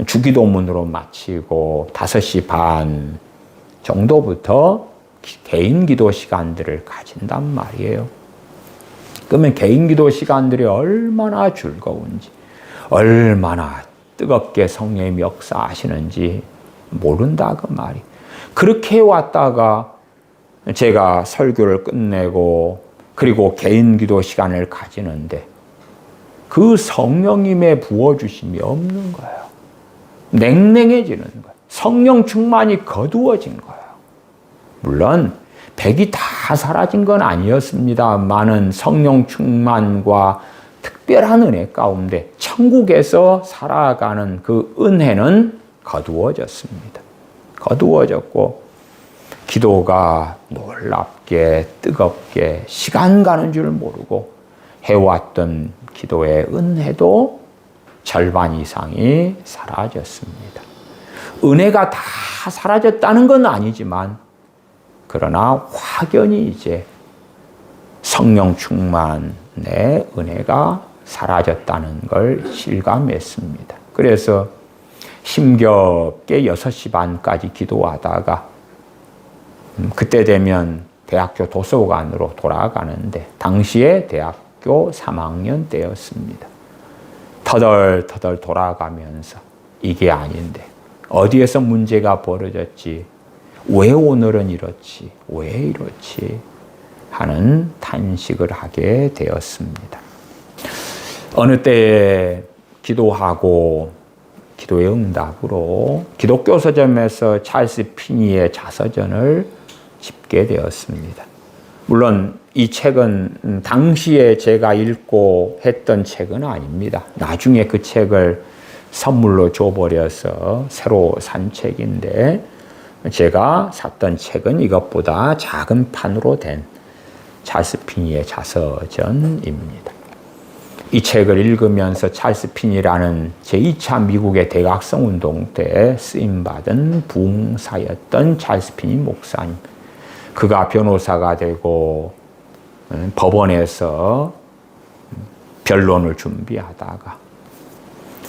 주기도문으로 마치고 5시 반 정도부터 개인 기도 시간들을 가진단 말이에요. 그러면 개인 기도 시간들이 얼마나 즐거운지, 얼마나 뜨겁게 성령님이 역사하시는지 모른다 그 말이. 그렇게 왔다가 제가 설교를 끝내고 그리고 개인 기도 시간을 가지는데 그 성령님의 부어주심이 없는 거예요. 냉랭해지는 거예요. 성령 충만이 거두어진 거예요. 물론 백이 다 사라진 건 아니었습니다만은 성령 충만과 특별한 은혜 가운데 천국에서 살아가는 그 은혜는 거두어졌습니다. 거두어졌고 기도가 놀랍게 뜨겁게 시간 가는 줄 모르고 해왔던 기도의 은혜도 절반 이상이 사라졌습니다. 은혜가 다 사라졌다는 건 아니지만 그러나 확연히 이제 성령 충만의 은혜가 사라졌다는 걸 실감했습니다. 그래서 힘겹게 6시 반까지 기도하다가 그때 되면 대학교 도서관으로 돌아가는데 당시에 대학교 3학년 때였습니다. 터덜터덜 돌아가면서 이게 아닌데 어디에서 문제가 벌어졌지? 왜 오늘은 이렇지? 왜 이렇지? 하는 탄식을 하게 되었습니다. 어느 때에 기도하고 기도의 응답으로 기독교 서점에서 찰스 피니의 자서전을 집게 되었습니다. 물론 이 책은 당시에 제가 읽고 했던 책은 아닙니다. 나중에 그 책을 선물로 줘버려서 새로 산 책인데 제가 샀던 책은 이것보다 작은 판으로 된 찰스 피니의 자서전입니다. 이 책을 읽으면서 찰스 피니라는 제2차 미국의 대각성 운동 때 쓰임받은 부흥사였던 찰스 피니 목사님, 그가 변호사가 되고 법원에서 변론을 준비하다가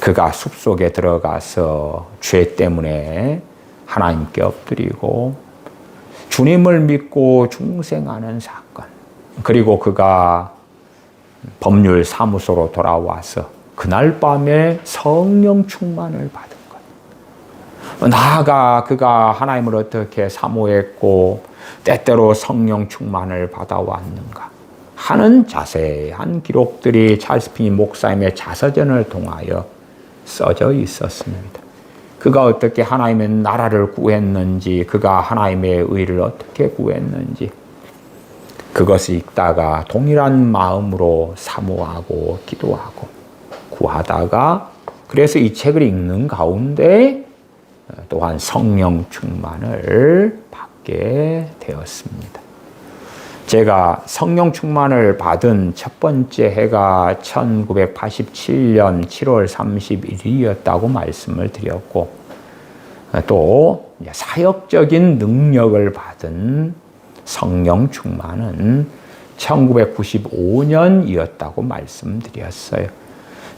그가 숲속에 들어가서 죄 때문에 하나님께 엎드리고 주님을 믿고 중생하는 사건, 그리고 그가 법률 사무소로 돌아와서 그날 밤에 성령 충만을 받은 것. 나아가 그가 하나님을 어떻게 사모했고 때때로 성령 충만을 받아왔는가 하는 자세한 기록들이 찰스 피니 목사님의 자서전을 통하여 써져 있었습니다. 그가 어떻게 하나님의 나라를 구했는지, 그가 하나님의 의를 어떻게 구했는지, 그것을 읽다가 동일한 마음으로 사모하고 기도하고 구하다가, 그래서 이 책을 읽는 가운데 또한 성령 충만을 받게 되었습니다. 제가 성령 충만을 받은 첫 번째 해가 1987년 7월 31일이었다고 말씀을 드렸고, 또 사역적인 능력을 받은 성령 충만은 1995년이었다고 말씀드렸어요.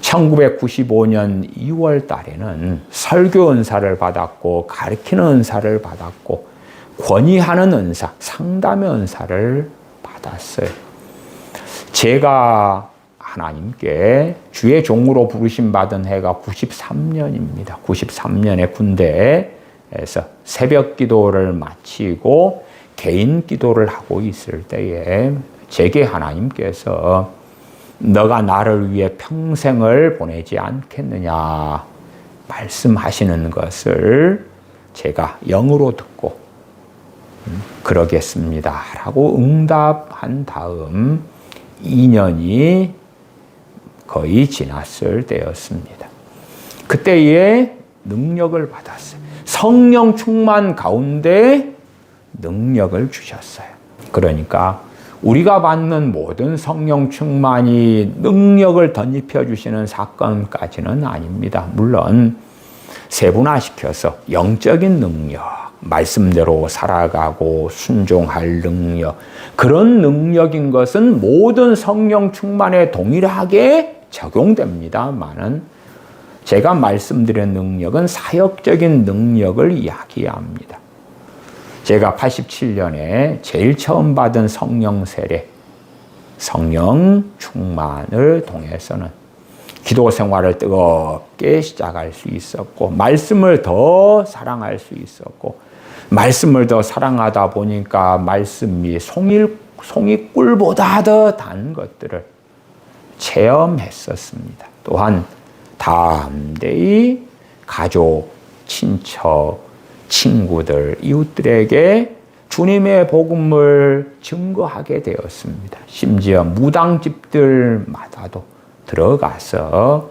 1995년 2월 달에는 설교 은사를 받았고, 가르치는 은사를 받았고, 권위하는 은사, 상담의 은사를 받았어요. 제가 하나님께 주의 종으로 부르심 받은 해가 93년입니다. 93년에 군대에서 새벽 기도를 마치고 개인 기도를 하고 있을 때에 제게 하나님께서 너가 나를 위해 평생을 보내지 않겠느냐 말씀하시는 것을 제가 영으로 듣고 그러겠습니다 라고 응답한 다음 2년이 거의 지났을 때였습니다. 그때에 능력을 받았어요. 성령 충만 가운데 능력을 주셨어요. 그러니까 우리가 받는 모든 성령 충만이 능력을 덧입혀 주시는 사건까지는 아닙니다. 물론 세분화시켜서 영적인 능력, 말씀대로 살아가고 순종할 능력, 그런 능력인 것은 모든 성령 충만에 동일하게 적용됩니다만은 제가 말씀드린 능력은 사역적인 능력을 이야기합니다. 제가 87년에 제일 처음 받은 성령 세례, 성령 충만을 통해서는 기도 생활을 뜨겁게 시작할 수 있었고, 말씀을 더 사랑할 수 있었고, 말씀을 더 사랑하다 보니까 말씀이 송이꿀보다 더 단 것들을 체험했었습니다. 또한 담대히 가족, 친척, 친구들, 이웃들에게 주님의 복음을 증거하게 되었습니다. 심지어 무당집들마다도 들어가서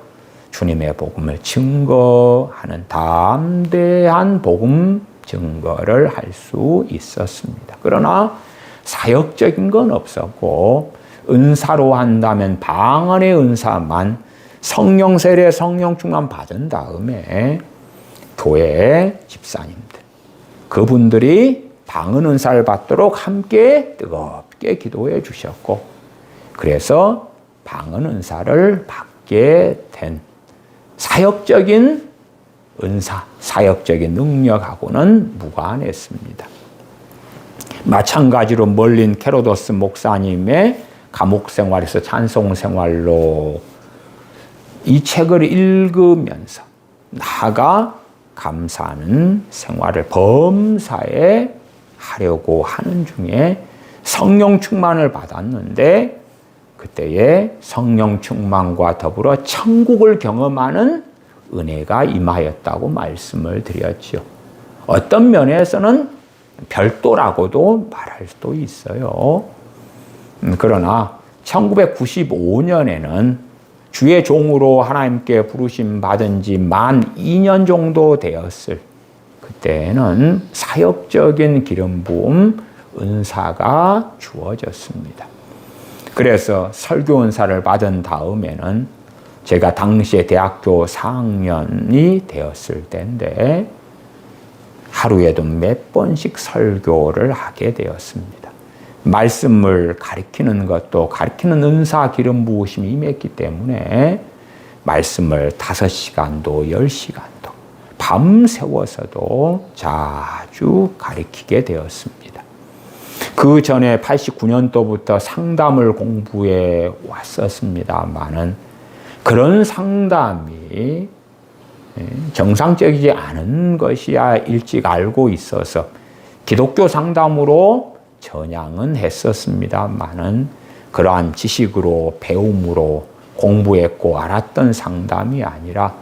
주님의 복음을 증거하는 담대한 복음 증거를 할 수 있었습니다. 그러나 사역적인 건 없었고, 은사로 한다면 방언의 은사만, 성령 세례, 성령 충만 받은 다음에 교회 집사님들, 그분들이 방언 은사를 받도록 함께 뜨겁게 기도해 주셨고, 그래서 방언 은사를 받게 된 사역적인 은사, 사역적인 능력하고는 무관했습니다. 마찬가지로 멀린 캐로도스 목사님의 감옥 생활에서 찬송 생활로 이 책을 읽으면서 나아가 감사하는 생활을 범사에 하려고 하는 중에 성령 충만을 받았는데, 그때에 성령 충만과 더불어 천국을 경험하는 은혜가 임하였다고 말씀을 드렸죠. 어떤 면에서는 별도라고도 말할 수도 있어요. 그러나 1995년에는 주의 종으로 하나님께 부르심 받은 지 만 2년 정도 되었을 그때는 사역적인 기름 부음 은사가 주어졌습니다. 그래서 설교 은사를 받은 다음에는 제가 당시에 대학교 4학년이 되었을 때인데 하루에도 몇 번씩 설교를 하게 되었습니다. 말씀을 가르치는 것도 가르치는 은사 기름 부으심이 임했기 때문에 말씀을 5시간도 10시간도 밤새워서도 자주 가르치게 되었습니다. 그 전에 89년도부터 상담을 공부해 왔었습니다만은 그런 상담이 정상적이지 않은 것이야 일찍 알고 있어서 기독교 상담으로 전향은 했었습니다만은 그러한 지식으로 배움으로 공부했고 알았던 상담이 아니라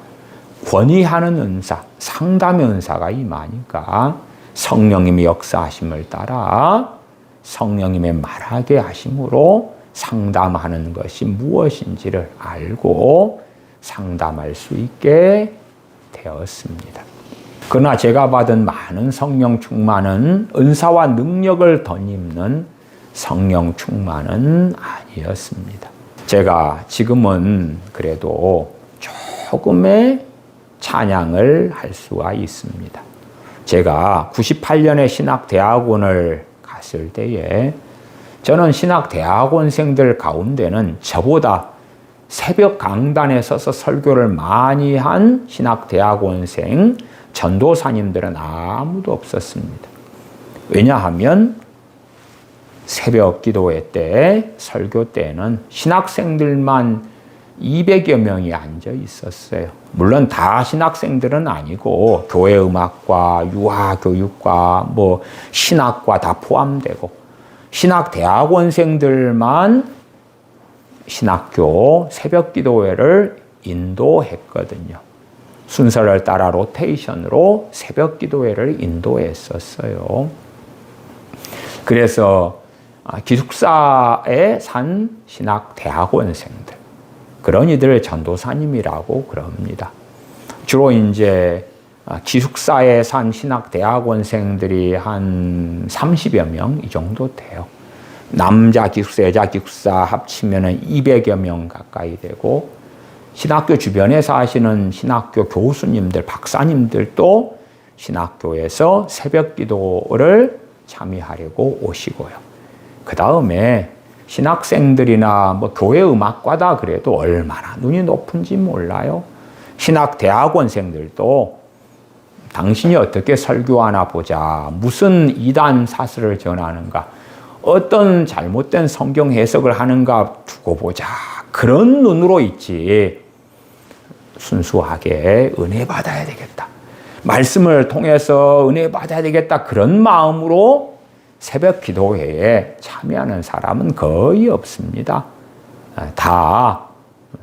권위하는 은사, 상담의 은사가 임하니까 성령님의 역사하심을 따라 성령님의 말하게 하심으로 상담하는 것이 무엇인지를 알고 상담할 수 있게 되었습니다. 그러나 제가 받은 많은 성령 충만은 은사와 능력을 덧입는 성령 충만은 아니었습니다. 제가 지금은 그래도 조금의 찬양을 할 수가 있습니다. 제가 98년에 신학대학원을 갔을 때에 저는 신학대학원생들 가운데는 저보다 새벽 강단에 서서 설교를 많이 한 신학대학원생 전도사님들은 아무도 없었습니다. 왜냐하면 새벽 기도회 때, 설교 때는 신학생들만 200여 명이 앉아 있었어요. 물론 다 신학생들은 아니고 교회 음악과 유아교육과 신학과 다 포함되고 신학대학원생들만 신학교 새벽 기도회를 인도했거든요. 순서를 따라 로테이션으로 새벽 기도회를 인도했었어요. 그래서 기숙사에 산 신학대학원생들, 그런 이들을 전도사님이라고 그럽니다. 주로 이제 기숙사에 산 신학대학원생들이 한 30여 명 이 정도 돼요. 남자 기숙사, 여자 기숙사 합치면 200여 명 가까이 되고 신학교 주변에 사시는 신학교 교수님들, 박사님들도 신학교에서 새벽 기도를 참여하려고 오시고요. 그 다음에 신학생들이나 교회 음악과다 그래도 얼마나 눈이 높은지 몰라요. 신학대학원생들도 당신이 어떻게 설교하나 보자, 무슨 이단 사설을 전하는가, 어떤 잘못된 성경 해석을 하는가 두고 보자, 그런 눈으로 있지 순수하게 은혜 받아야 되겠다, 말씀을 통해서 은혜 받아야 되겠다, 그런 마음으로 새벽 기도회에 참여하는 사람은 거의 없습니다. 다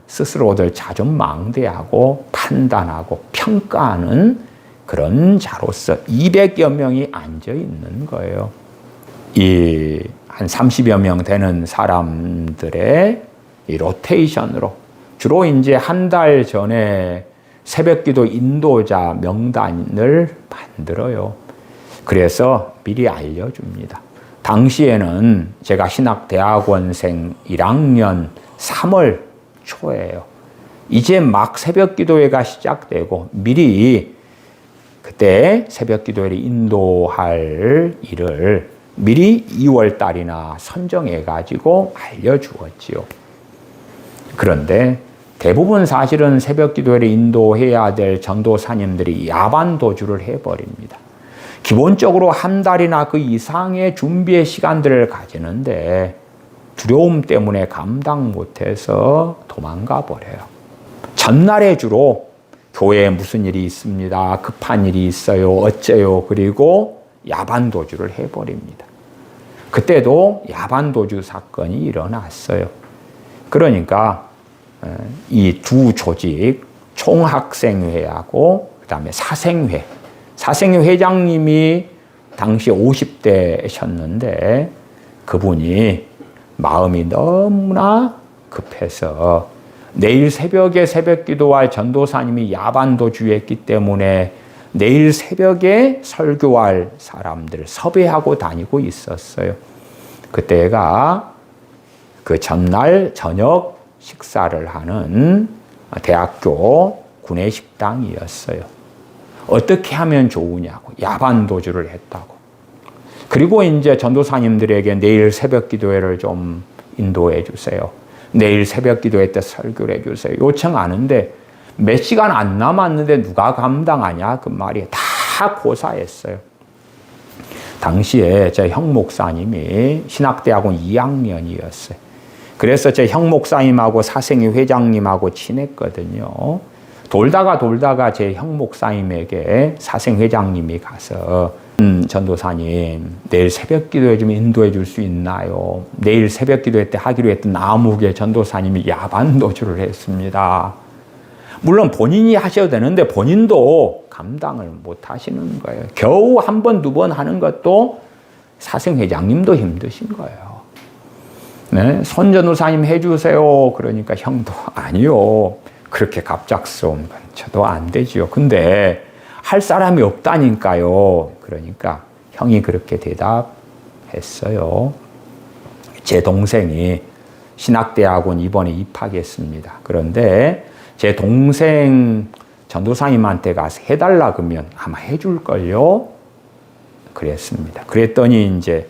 스스로들 자존망대하고 판단하고 평가하는 그런 자로서 200여 명이 앉아 있는 거예요. 이 한 30여 명 되는 사람들의 이 로테이션으로 주로 이제 한 달 전에 새벽기도 인도자 명단을 만들어요. 그래서 미리 알려줍니다. 당시에는 제가 신학대학원생 1학년 3월 초예요. 이제 막 새벽기도회가 시작되고 미리 그때 새벽기도회를 인도할 일을 미리 2월 달이나 선정해가지고 알려주었지요. 그런데 대부분 사실은 새벽기도회를 인도해야 될 전도사님들이 야반도주를 해버립니다. 기본적으로 한 달이나 그 이상의 준비의 시간들을 가지는데 두려움 때문에 감당 못해서 도망가 버려요. 전날에 주로 교회에 무슨 일이 있습니다, 급한 일이 있어요, 어째요, 그리고 야반도주를 해버립니다. 그때도 야반도주 사건이 일어났어요. 그러니까 이 두 조직, 총학생회하고 그 다음에 사생회, 사생회 회장님이 당시 50대셨는데 그분이 마음이 너무나 급해서 내일 새벽에 새벽기도할 전도사님이 야반도주했기 때문에 내일 새벽에 설교할 사람들을 섭외하고 다니고 있었어요. 그때가 그 전날 저녁 식사를 하는 대학교 구내식당이었어요. 어떻게 하면 좋으냐고, 야반도주를 했다고. 그리고 이제 전도사님들에게 내일 새벽 기도회를 좀 인도해 주세요, 내일 새벽 기도회 때 설교를 해 주세요 요청하는데 몇 시간 안 남았는데 누가 감당하냐 그 말이 다 고사했어요. 당시에 제 형 목사님이 신학대학원 2학년이었어요. 그래서 제 형 목사님하고 사생회 회장님하고 친했거든요. 돌다가 제 형 목사님에게 사생회장님이 가서 전도사님, 내일 새벽 기도회 좀 인도해 줄 수 있나요? 내일 새벽 기도회 때 하기로 했던 남욱의 전도사님이 야반 도주를 했습니다. 물론 본인이 하셔도 되는데 본인도 감당을 못 하시는 거예요. 겨우 한 번, 두 번 하는 것도 사생회장님도 힘드신 거예요. 네? 손 전도사님 해주세요. 그러니까 형도 아니요. 그렇게 갑작스러운 건 저도 안 되지요. 근데 할 사람이 없다니까요. 그러니까 형이 그렇게 대답했어요. 제 동생이 신학대학원 이번에 입학했습니다. 그런데 제 동생 전도사님한테 가서 해달라 그러면 아마 해줄걸요? 그랬습니다. 그랬더니 이제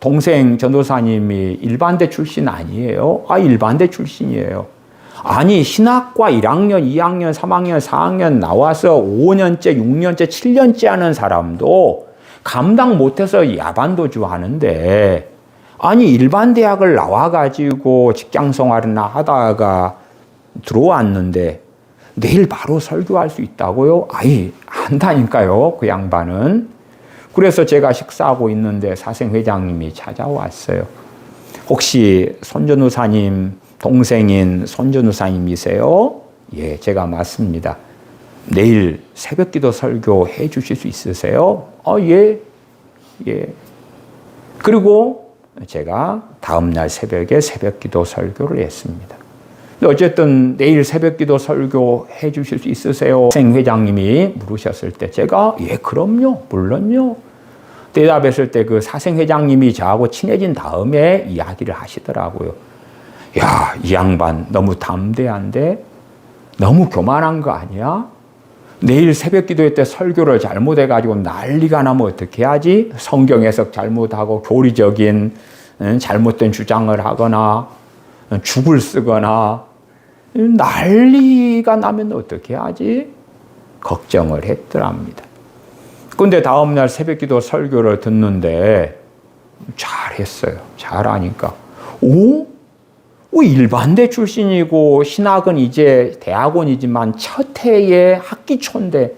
동생 전도사님이 일반대 출신 아니에요? 아, 일반대 출신이에요. 아니, 신학과 1학년, 2학년, 3학년, 4학년 나와서 5년째, 6년째, 7년째 하는 사람도 감당 못해서 야반도주 하는데, 아니, 일반 대학을 나와가지고 직장 생활이나 하다가 들어왔는데, 내일 바로 설교할 수 있다고요? 아이, 한다니까요, 그 양반은. 그래서 제가 식사하고 있는데 사생회장님이 찾아왔어요. 혹시 손전우사님 동생인 손전우사님이세요? 예, 제가 맞습니다. 내일 새벽기도 설교 해 주실 수 있으세요? 예. 그리고 제가 다음날 새벽에 새벽기도 설교를 했습니다. 어쨌든 내일 새벽기도 설교 해 주실 수 있으세요? 사생회장님이 물으셨을 때 제가 예, 그럼요, 물론요. 대답했을 때 그 사생회장님이 저하고 친해진 다음에 이야기를 하시더라고요. 야, 이 양반 너무 담대한데 너무 교만한 거 아니야? 내일 새벽 기도회 때 설교를 잘못해가지고 난리가 나면 어떻게 하지? 성경 해석 잘못하고 교리적인 잘못된 주장을 하거나 죽을 쓰거나 난리가 나면 어떻게 하지? 걱정을 했더랍니다. 근데 다음날 새벽 기도 설교를 듣는데 잘했어요. 잘하니까. 일반대 출신이고 신학은 이제 대학원이지만 첫 해에 학기 초인데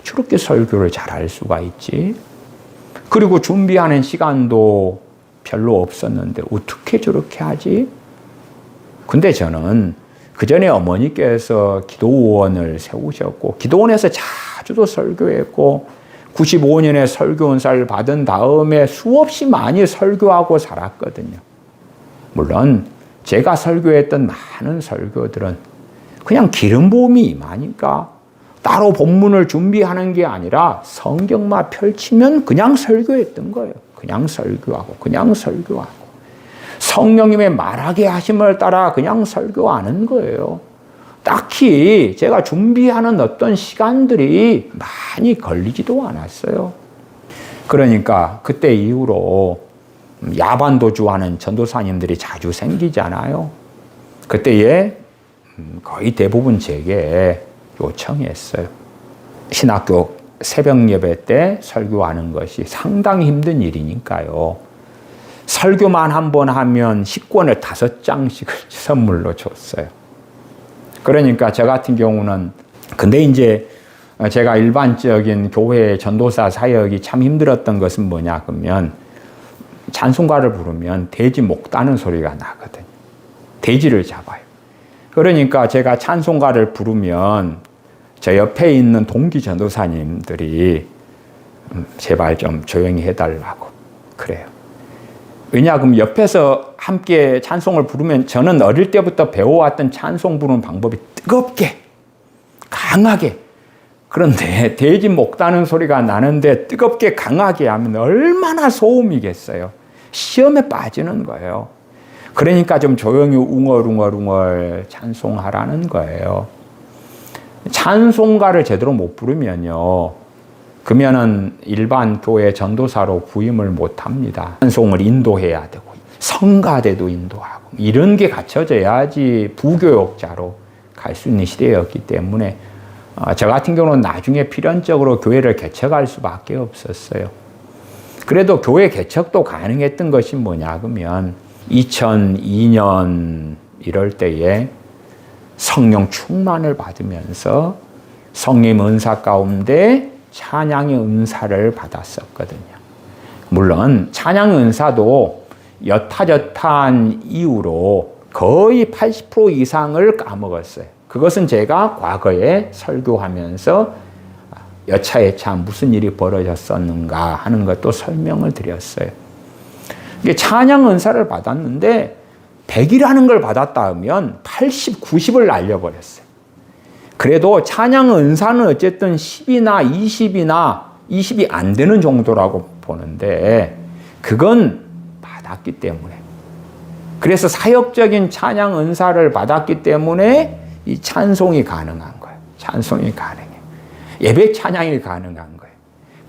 저렇게 설교를 잘할 수가 있지? 그리고 준비하는 시간도 별로 없었는데 어떻게 저렇게 하지? 근데 저는 그 전에 어머니께서 기도원을 세우셨고 기도원에서 자주도 설교했고 95년에 설교원사를 받은 다음에 수없이 많이 설교하고 살았거든요. 물론 제가 설교했던 많은 설교들은 그냥 기름 부음이 임하니까 따로 본문을 준비하는 게 아니라 성경만 펼치면 그냥 설교했던 거예요. 그냥 설교하고 성령님의 말하게 하심을 따라 그냥 설교하는 거예요. 딱히 제가 준비하는 어떤 시간들이 많이 걸리지도 않았어요. 그러니까 그때 이후로 야반도주하는 전도사님들이 자주 생기잖아요. 그때에 거의 대부분 제게 요청했어요. 신학교 새벽 예배 때 설교하는 것이 상당히 힘든 일이니까요. 설교만 한 번 하면 식권을 5장씩을 선물로 줬어요. 그러니까 저 같은 경우는 근데 이제 제가 일반적인 교회 전도사 사역이 참 힘들었던 것은 뭐냐 그러면 찬송가를 부르면 돼지 목 따는 소리가 나거든요. 돼지를 잡아요. 그러니까 제가 찬송가를 부르면 저 옆에 있는 동기 전도사님들이 제발 좀 조용히 해달라고 그래요. 왜냐 그럼 옆에서 함께 찬송을 부르면 저는 어릴 때부터 배워왔던 찬송 부르는 방법이 뜨겁게 강하게 그런데 돼지 목 따는 소리가 나는데 뜨겁게 강하게 하면 얼마나 소음이겠어요. 시험에 빠지는 거예요. 그러니까 좀 조용히 웅얼웅얼 찬송하라는 거예요. 찬송가를 제대로 못 부르면요. 그러면은 일반 교회 전도사로 부임을 못 합니다. 찬송을 인도해야 되고 성가대도 인도하고 이런 게 갖춰져야지 부교역자로 갈 수 있는 시대였기 때문에 저 같은 경우는 나중에 필연적으로 교회를 개척할 수밖에 없었어요. 그래도 교회 개척도 가능했던 것이 뭐냐 그러면 2002년 이럴 때에 성령 충만을 받으면서 성령 은사 가운데 찬양의 은사를 받았었거든요. 물론 찬양 은사도 여타저타한 이유로 거의 80% 이상을 까먹었어요. 그것은 제가 과거에 설교하면서 여차여차 무슨 일이 벌어졌었는가 하는 것도 설명을 드렸어요. 찬양 은사를 받았는데 100이라는 걸 받았다 하면 80, 90을 날려버렸어요. 그래도 찬양 은사는 어쨌든 10이나 20이 안 되는 정도라고 보는데 그건 받았기 때문에, 그래서 사역적인 찬양 은사를 받았기 때문에 이 찬송이 가능한 거예요. 찬송이 가능해요. 예배 찬양이 가능한 거예요.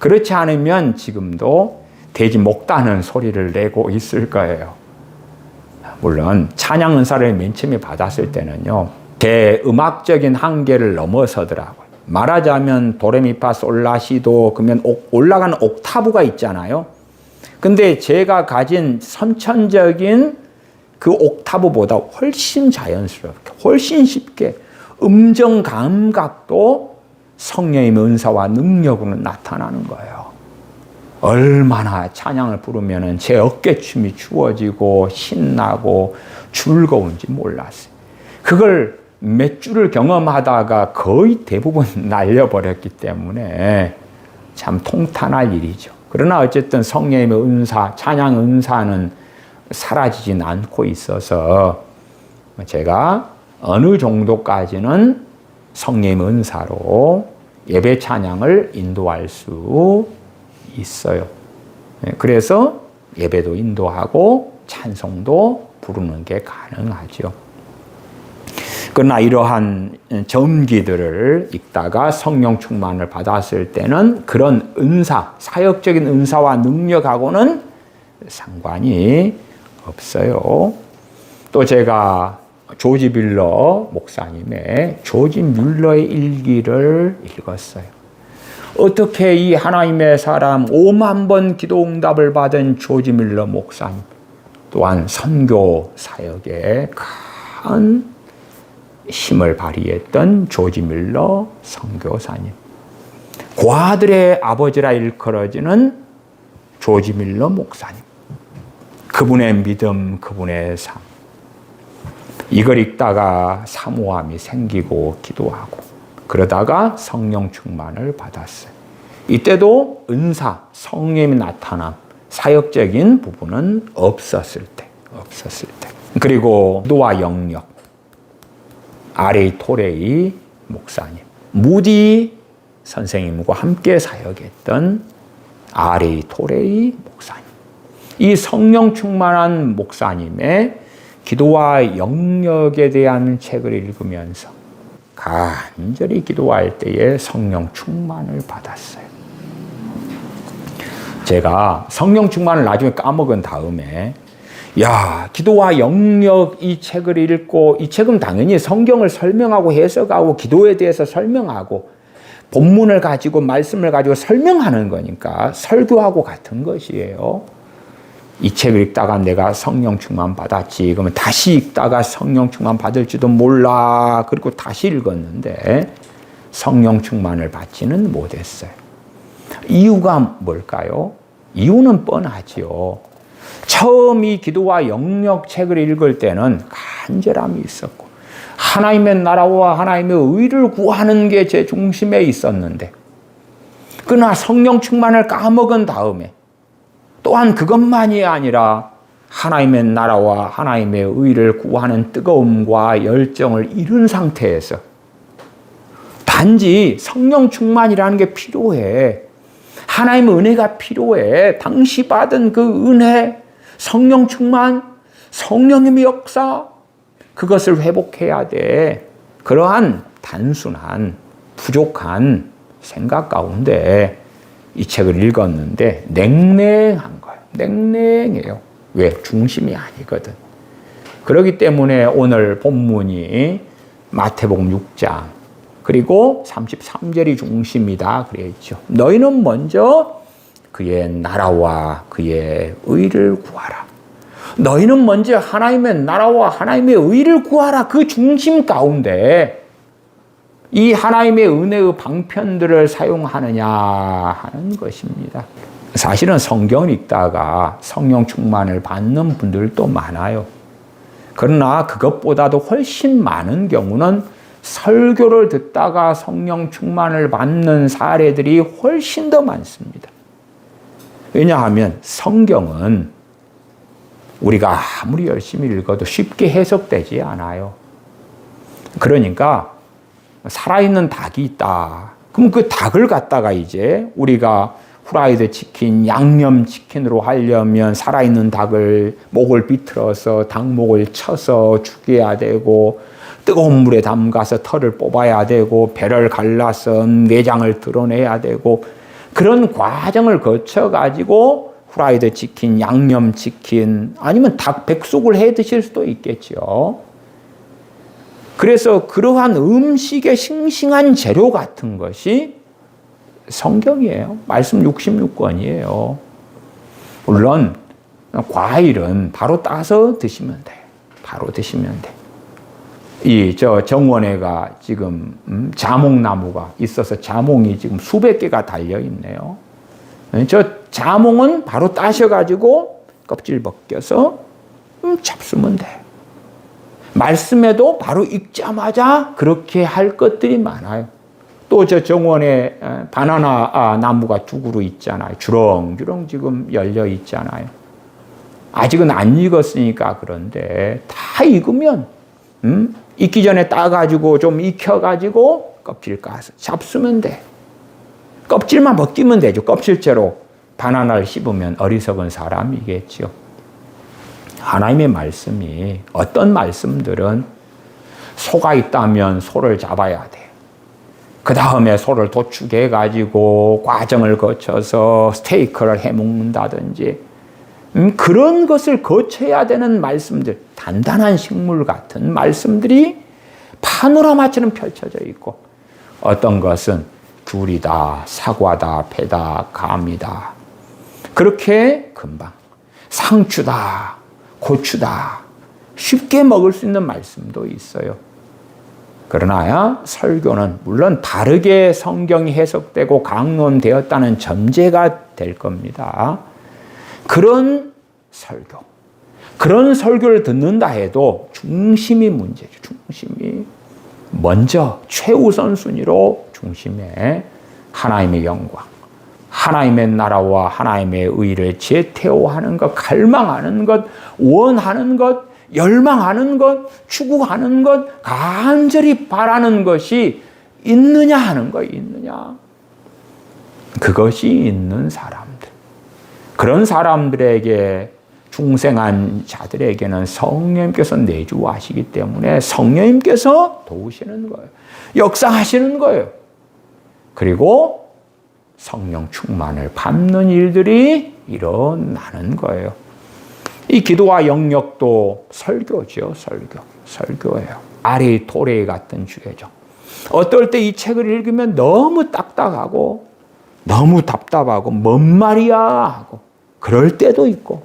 그렇지 않으면 지금도 돼지 목다는 소리를 내고 있을 거예요. 물론 찬양 은사를 맨 처음에 받았을 때는요, 제 음악적인 한계를 넘어서더라고요. 말하자면 도레미파솔라시도 그러면 올라가는 옥타브가 있잖아요. 근데 제가 가진 선천적인 그 옥타브보다 훨씬 자연스럽게, 훨씬 쉽게 음정 감각도 성령의 은사와 능력으로 나타나는 거예요. 얼마나 찬양을 부르면 제 어깨춤이 추워지고 신나고 즐거운지 몰랐어요. 그걸 몇 주를 경험하다가 거의 대부분 날려버렸기 때문에 참 통탄할 일이죠. 그러나 어쨌든 성령의 은사, 찬양 은사는 사라지진 않고 있어서 제가 어느 정도까지는 성령의 은사로 예배 찬양을 인도할 수 있어요. 그래서 예배도 인도하고 찬송도 부르는 게 가능하죠. 그러나 이러한 점기들을 읽다가 성령 충만을 받았을 때는 그런 은사, 사역적인 은사와 능력하고는 상관이 없어요. 또 제가 조지 뮬러 목사님의 조지 뮬러의 일기를 읽었어요. 어떻게 이 하나님의 사람 5만 번 기도 응답을 받은 조지 뮬러 목사님, 또한 선교 사역에 큰 힘을 발휘했던 조지 뮬러 선교사님, 고아들의 아버지라 일컬어지는 조지 뮬러 목사님, 그분의 믿음, 그분의 삶, 이걸 읽다가 사모함이 생기고 기도하고 그러다가 성령 충만을 받았어요. 이때도 은사, 성령이 나타남, 사역적인 부분은 없었을 때. 그리고 기도와 영역, 아레이 토레이 목사님, 무디 선생님과 함께 사역했던 아레이 토레이 목사님, 이 성령 충만한 목사님의 기도와 영역에 대한 책을 읽으면서 간절히 기도할 때에 성령 충만을 받았어요. 제가 성령 충만을 나중에 까먹은 다음에 기도와 영역 이 책을 읽고, 이 책은 당연히 성경을 설명하고 해석하고 기도에 대해서 설명하고 본문을 가지고 말씀을 가지고 설명하는 거니까 설교하고 같은 것이에요. 이 책을 읽다가 내가 성령 충만 받았지, 그러면 다시 읽다가 성령 충만 받을지도 몰라. 그리고 다시 읽었는데 성령 충만을 받지는 못했어요. 이유가 뭘까요? 이유는 뻔하지요. 처음 이 기도와 영역 책을 읽을 때는 간절함이 있었고 하나님의 나라와 하나님의 의를 구하는 게 제 중심에 있었는데, 그러나 성령 충만을 까먹은 다음에 또한 그것만이 아니라 하나님의 나라와 하나님의 의를 구하는 뜨거움과 열정을 잃은 상태에서 단지 성령 충만이라는 게 필요해. 하나님의 은혜가 필요해. 당시 받은 그 은혜, 성령 충만, 성령님의 역사, 그것을 회복해야 돼. 그러한 단순한 부족한 생각 가운데 이 책을 읽었는데 냉랭한 거예요. 냉랭해요. 왜? 중심이 아니거든. 그렇기 때문에 오늘 본문이 마태복음 6장 그리고 33절이 중심이다 그랬죠. 너희는 먼저 그의 나라와 그의 의를 구하라. 너희는 먼저 하나님의 나라와 하나님의 의를 구하라. 그 중심 가운데 이 하나님의 은혜의 방편들을 사용하느냐 하는 것입니다. 사실은 성경을 읽다가 성령 충만을 받는 분들도 많아요. 그러나 그것보다도 훨씬 많은 경우는 설교를 듣다가 성령 충만을 받는 사례들이 훨씬 더 많습니다. 왜냐하면 성경은 우리가 아무리 열심히 읽어도 쉽게 해석되지 않아요. 그러니까 살아있는 닭이 있다. 그럼 그 닭을 갖다가 이제 우리가 후라이드 치킨, 양념 치킨으로 하려면 살아있는 닭을 목을 비틀어서 닭목을 쳐서 죽여야 되고 뜨거운 물에 담가서 털을 뽑아야 되고 배를 갈라서 내장을 드러내야 되고 그런 과정을 거쳐가지고 후라이드 치킨, 양념 치킨 아니면 닭 백숙을 해 드실 수도 있겠죠. 그래서 그러한 음식의 싱싱한 재료 같은 것이 성경이에요. 말씀 66권이에요. 물론 과일은 바로 따서 드시면 돼. 바로 드시면 돼. 정원에가 지금 자몽나무가 있어서 자몽이 지금 수백 개가 달려 있네요. 저 자몽은 바로 따셔가지고 껍질 벗겨서 잡수면 돼. 말씀에도 바로 읽자마자 그렇게 할 것들이 많아요. 또 저 정원에 바나나 나무가 두 그루 있잖아요. 주렁주렁 지금 열려 있잖아요. 아직은 안 익었으니까 그런데 다 익으면 익기 전에 따가지고 좀 익혀가지고 껍질 까서 잡수면 돼. 껍질만 벗기면 되죠. 껍질째로 바나나를 씹으면 어리석은 사람이겠죠. 하나님의 말씀이 어떤 말씀들은 소가 있다면 소를 잡아야 돼. 그 다음에 소를 도축해가지고 과정을 거쳐서 스테이크를 해먹는다든지 그런 것을 거쳐야 되는 말씀들, 단단한 식물 같은 말씀들이 파노라마처럼 펼쳐져 있고 어떤 것은 귤이다, 사과다, 배다, 감이다. 그렇게 금방 상추다, 고추다 쉽게 먹을 수 있는 말씀도 있어요. 그러나 설교는 물론 다르게 성경이 해석되고 강론되었다는 전제가 될 겁니다. 그런 설교를 듣는다 해도 중심이 문제죠. 중심이 먼저 최우선 순위로 중심에 하나님의 영광, 하나님의 나라와 하나님의 의를 제태호하는 것, 갈망하는 것, 원하는 것, 열망하는 것, 추구하는 것, 간절히 바라는 것이 있느냐 하는 거 있느냐. 그것이 있는 사람들. 그런 사람들에게 중생한 자들에게는 성령님께서 내주하시기 때문에 성령님께서 도우시는 거예요. 역사하시는 거예요. 그리고 성령 충만을 받는 일들이 일어나는 거예요. 이 기도와 영역도 설교죠. 설교예요. 아레이 토레이 같은 주제죠. 어떨 때 이 책을 읽으면 너무 딱딱하고 너무 답답하고 뭔 말이야 하고 그럴 때도 있고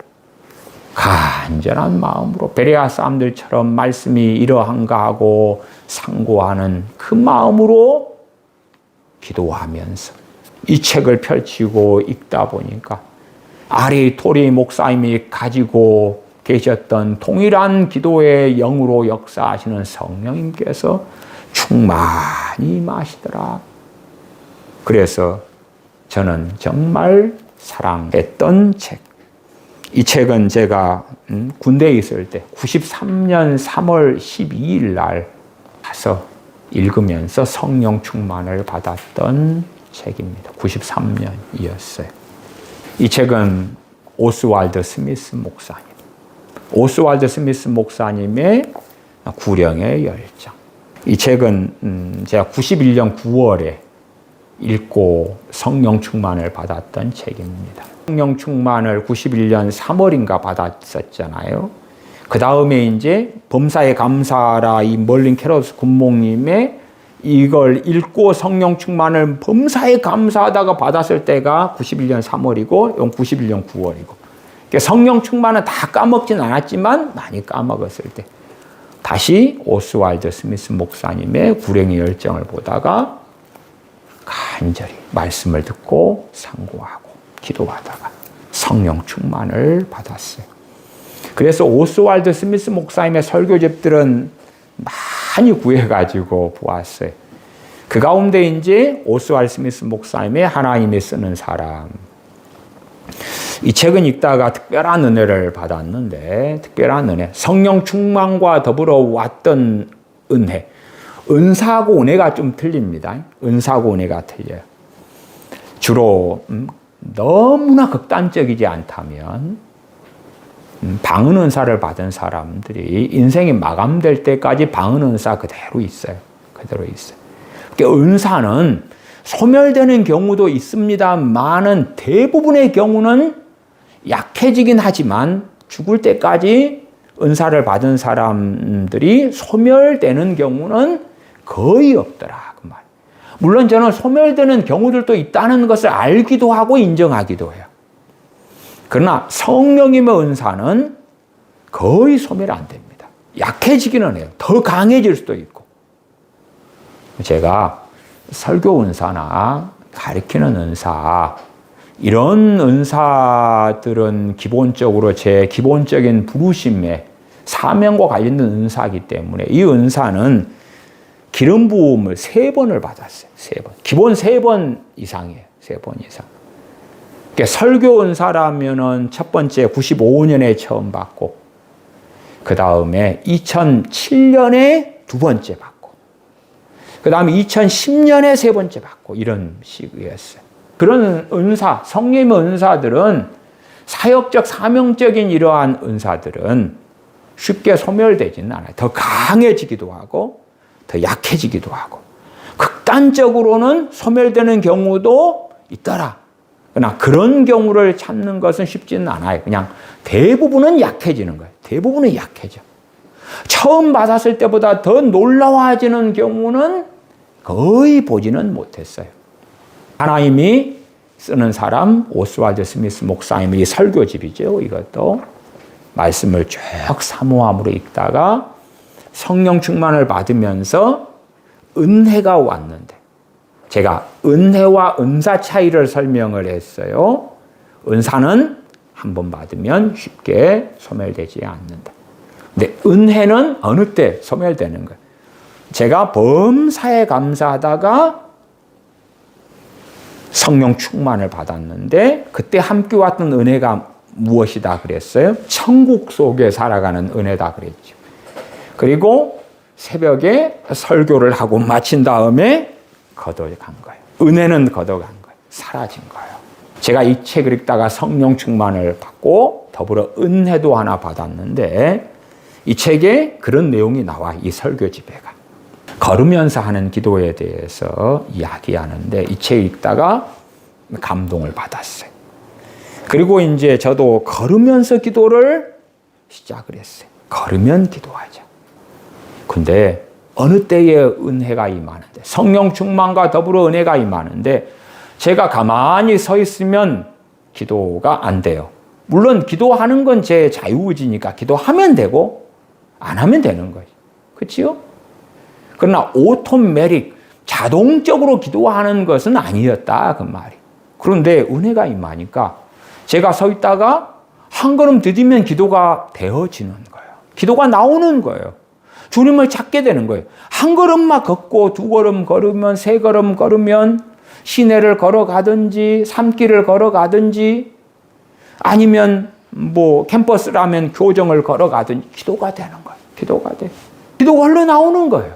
간절한 마음으로 베레아 사람들처럼 말씀이 이러한가 하고 상고하는 그 마음으로 기도하면서 이 책을 펼치고 읽다 보니까 아리 토리 목사님이 가지고 계셨던 동일한 기도의 영으로 역사하시는 성령님께서 충만히 임하시더라. 그래서 저는 정말 사랑했던 책. 이 책은 제가 군대에 있을 때 93년 3월 12일 날 가서 읽으면서 성령 충만을 받았던 책입니다. 93년이었어요. 이 책은 오스왈드 스미스 목사님. 오스왈드 스미스 목사님의 구령의 열정. 이 책은 제가 91년 9월에 읽고 성령 충만을 받았던 책입니다. 성령 충만을 91년 3월인가 받았었잖아요. 그 다음에 이제 범사에 감사하라 이 멀린 캐러스 군목님의 이걸 읽고 성령 충만을 범사에 감사하다가 받았을 때가 91년 3월이고 91년 9월이고 성령 충만은 다 까먹진 않았지만 많이 까먹었을 때 다시 오스왈드 스미스 목사님의 불행의 열정을 보다가 간절히 말씀을 듣고 상고하고 기도하다가 성령 충만을 받았어요. 그래서 오스왈드 스미스 목사님의 설교집들은 많이 구해가지고 보았어요. 그 가운데 이제 오스왈드 스미스 목사님의 하나님이 쓰는 사람, 이 책은 읽다가 특별한 은혜를 받았는데, 특별한 은혜, 성령 충만과 더불어 왔던 은혜, 은사하고 은혜가 좀 틀립니다. 은사하고 은혜가 틀려요. 주로 너무나 극단적이지 않다면 방언 은사를 받은 사람들이 인생이 마감될 때까지 방언 은사 그대로 있어요. 그대로 있어요. 그러니까 은사는 소멸되는 경우도 있습니다만은 대부분의 경우는 약해지긴 하지만 죽을 때까지 은사를 받은 사람들이 소멸되는 경우는 거의 없더라. 그 말. 물론 저는 소멸되는 경우들도 있다는 것을 알기도 하고 인정하기도 해요. 그러나 성령님의 은사는 거의 소멸 안 됩니다. 약해지기는 해요. 더 강해질 수도 있고. 제가 설교 은사나 가르치는 은사, 이런 은사들은 기본적으로 제 기본적인 부르심의 사명과 관련된 은사이기 때문에 이 은사는 기름 부음을 3번을 받았어요. 3번. 기본 3번 이상이에요. 3번 이상. 그러니까 설교 은사라면은 첫 번째 95년에 처음 받고, 그 다음에 2007년에 2번째 받고, 그 다음에 2010년에 3번째 받고, 이런 식이었어요. 그런 은사, 성령의 은사들은 사역적, 사명적인 이러한 은사들은 쉽게 소멸되지는 않아요. 더 강해지기도 하고, 더 약해지기도 하고, 극단적으로는 소멸되는 경우도 있더라. 그러나 그런 경우를 찾는 것은 쉽지는 않아요. 그냥 대부분은 약해지는 거예요. 대부분은 약해져. 처음 받았을 때보다 더 놀라워지는 경우는 거의 보지는 못했어요. 하나님이 쓰는 사람, 오스왈드 스미스 목사님의 설교집이죠. 이것도 말씀을 쭉 사모함으로 읽다가 성령 충만을 받으면서 은혜가 왔는데, 제가 은혜와 은사 차이를 설명을 했어요. 은사는 한 번 받으면 쉽게 소멸되지 않는다. 근데 은혜는 어느 때 소멸되는 거예요. 제가 범사에 감사하다가 성령 충만을 받았는데 그때 함께 왔던 은혜가 무엇이다 그랬어요? 천국 속에 살아가는 은혜다 그랬죠. 그리고 새벽에 설교를 하고 마친 다음에 걷어간 거예요. 은혜는 걷어간 거예요. 사라진 거예요. 제가 이 책을 읽다가 성령 충만을 받고 더불어 은혜도 하나 받았는데 이 책에 그런 내용이 나와. 이 설교집에가 걸으면서 하는 기도에 대해서 이야기하는데 이 책 읽다가 감동을 받았어요. 그리고 이제 저도 걸으면서 기도를 시작을 했어요. 걸으면 기도하자. 근데 어느 때에 은혜가 임하는데, 성령 충만과 더불어 은혜가 임하는데 제가 가만히 서 있으면 기도가 안 돼요. 물론 기도하는 건 제 자유의지니까 기도하면 되고 안 하면 되는 거예요. 그렇지요? 그러나 오토매틱, 자동적으로 기도하는 것은 아니었다 그 말이. 그런데 은혜가 임하니까 제가 서 있다가 한 걸음 디디면 기도가 되어지는 거예요. 기도가 나오는 거예요. 주님을 찾게 되는 거예요. 한 걸음만 걷고 2걸음 걸으면 3걸음 걸으면 시내를 걸어가든지 산길을 걸어가든지 아니면 뭐 캠퍼스라면 교정을 걸어가든지 기도가 되는 거예요. 기도가 돼. 기도가 흘러나오는 거예요.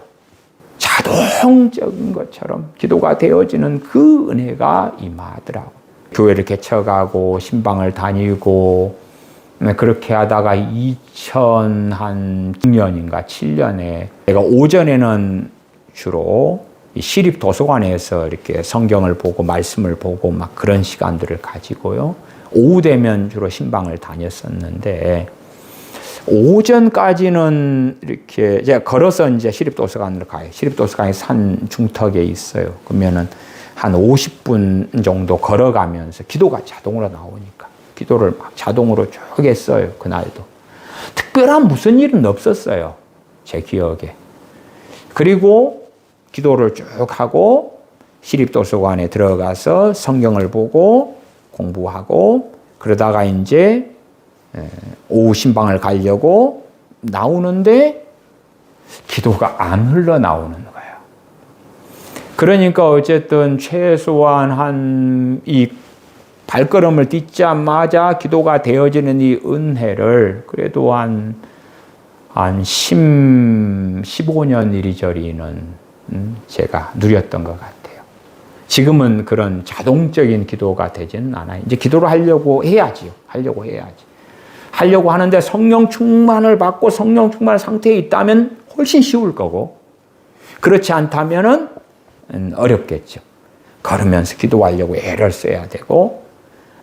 자동적인 것처럼 기도가 되어지는 그 은혜가 임하더라고요. 교회를 개척하고 신방을 다니고 그렇게 하다가 2006년인가 7년에 제가 오전에는 주로 시립 도서관에서 이렇게 성경을 보고 말씀을 보고 막 그런 시간들을 가지고요. 오후 되면 주로 신방을 다녔었는데 오전까지는 이렇게 제가 걸어서 이제 시립 도서관으로 가요. 시립 도서관이 산 중턱에 있어요. 그러면은 한 50분 정도 걸어가면서 기도가 자동으로 나오니까 기도를 막 자동으로 쭉 했어요. 그날도. 특별한 무슨 일은 없었어요. 제 기억에. 그리고 기도를 쭉 하고 시립도서관에 들어가서 성경을 보고 공부하고 그러다가 이제 오후 신방을 가려고 나오는데 기도가 안 흘러나오는 거예요. 그러니까 어쨌든 최소한 이 발걸음을 딛자마자 기도가 되어지는 이 은혜를 그래도 한 15년 이리저리는 제가 누렸던 것 같아요. 지금은 그런 자동적인 기도가 되지는 않아요. 이제 기도를 하려고 해야지요. 하려고 하는데 성령 충만을 받고 성령 충만 상태에 있다면 훨씬 쉬울 거고 그렇지 않다면은 어렵겠죠. 걸으면서 기도하려고 애를 써야 되고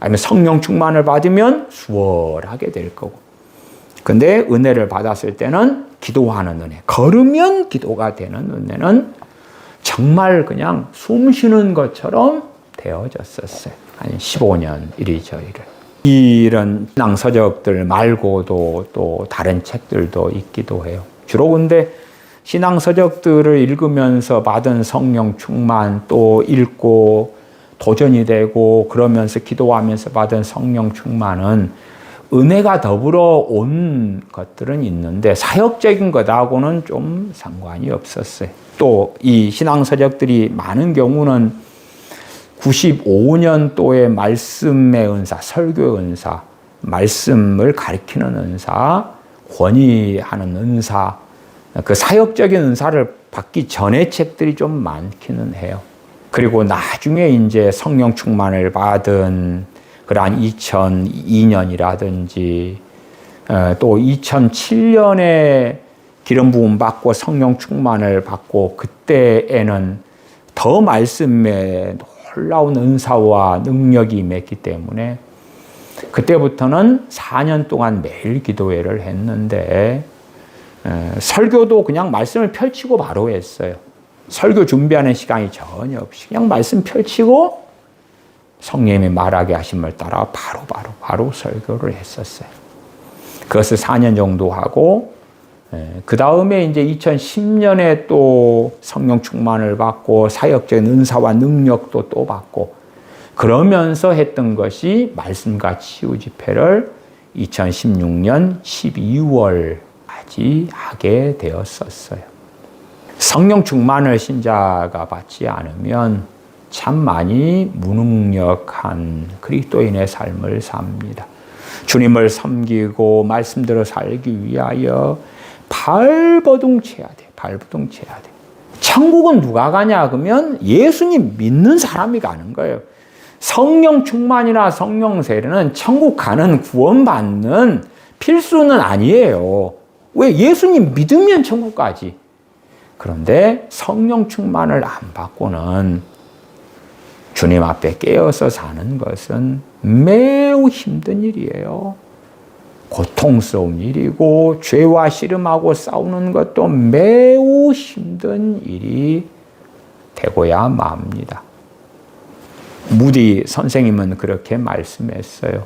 아니면 성령 충만을 받으면 수월하게 될 거고 근데 은혜를 받았을 때는 기도하는 은혜, 걸으면 기도가 되는 은혜는 정말 그냥 숨 쉬는 것처럼 되어졌었어요. 한 15년 이리저리를. 이런 신앙서적들 말고도 또 다른 책들도 있기도 해요. 주로 근데 신앙서적들을 읽으면서 받은 성령 충만 또 읽고 도전이 되고 그러면서 기도하면서 받은 성령 충만은 은혜가 더불어 온 것들은 있는데 사역적인 것하고는 좀 상관이 없었어요. 또 이 신앙서적들이 많은 경우는 95년도의 말씀의 은사, 설교 은사, 말씀을 가르치는 은사, 권위하는 은사, 그 사역적인 은사를 받기 전의 책들이 좀 많기는 해요. 그리고 나중에 이제 성령 충만을 받은 그러한 2002년이라든지 또 2007년에 기름 부음 받고 성령 충만을 받고 그때에는 더 말씀에 놀라운 은사와 능력이 임했기 때문에 그때부터는 4년 동안 매일 기도회를 했는데 설교도 그냥 말씀을 펼치고 바로 했어요. 설교 준비하는 시간이 전혀 없이 그냥 말씀 펼치고 성령님이 말하게 하심을 따라 바로 설교를 했었어요. 그것을 4년 정도 하고 그 다음에 이제 2010년에 또 성령 충만을 받고 사역적인 은사와 능력도 또 받고 그러면서 했던 것이 말씀과 치유 집회를 2016년 12월까지 하게 되었었어요. 성령 충만을 신자가 받지 않으면 참 많이 무능력한 그리스도인의 삶을 삽니다. 주님을 섬기고 말씀대로 살기 위하여 발버둥쳐야 돼. 천국은 누가 가냐 그러면 예수님 믿는 사람이 가는 거예요. 성령 충만이나 성령 세례는 천국 가는 구원받는 필수는 아니에요. 왜? 예수님 믿으면 천국 가지. 그런데 성령 충만을 안 받고는 주님 앞에 깨어서 사는 것은 매우 힘든 일이에요. 고통스러운 일이고 죄와 씨름하고 싸우는 것도 매우 힘든 일이 되고야 맙니다. 무디 선생님은 그렇게 말씀했어요.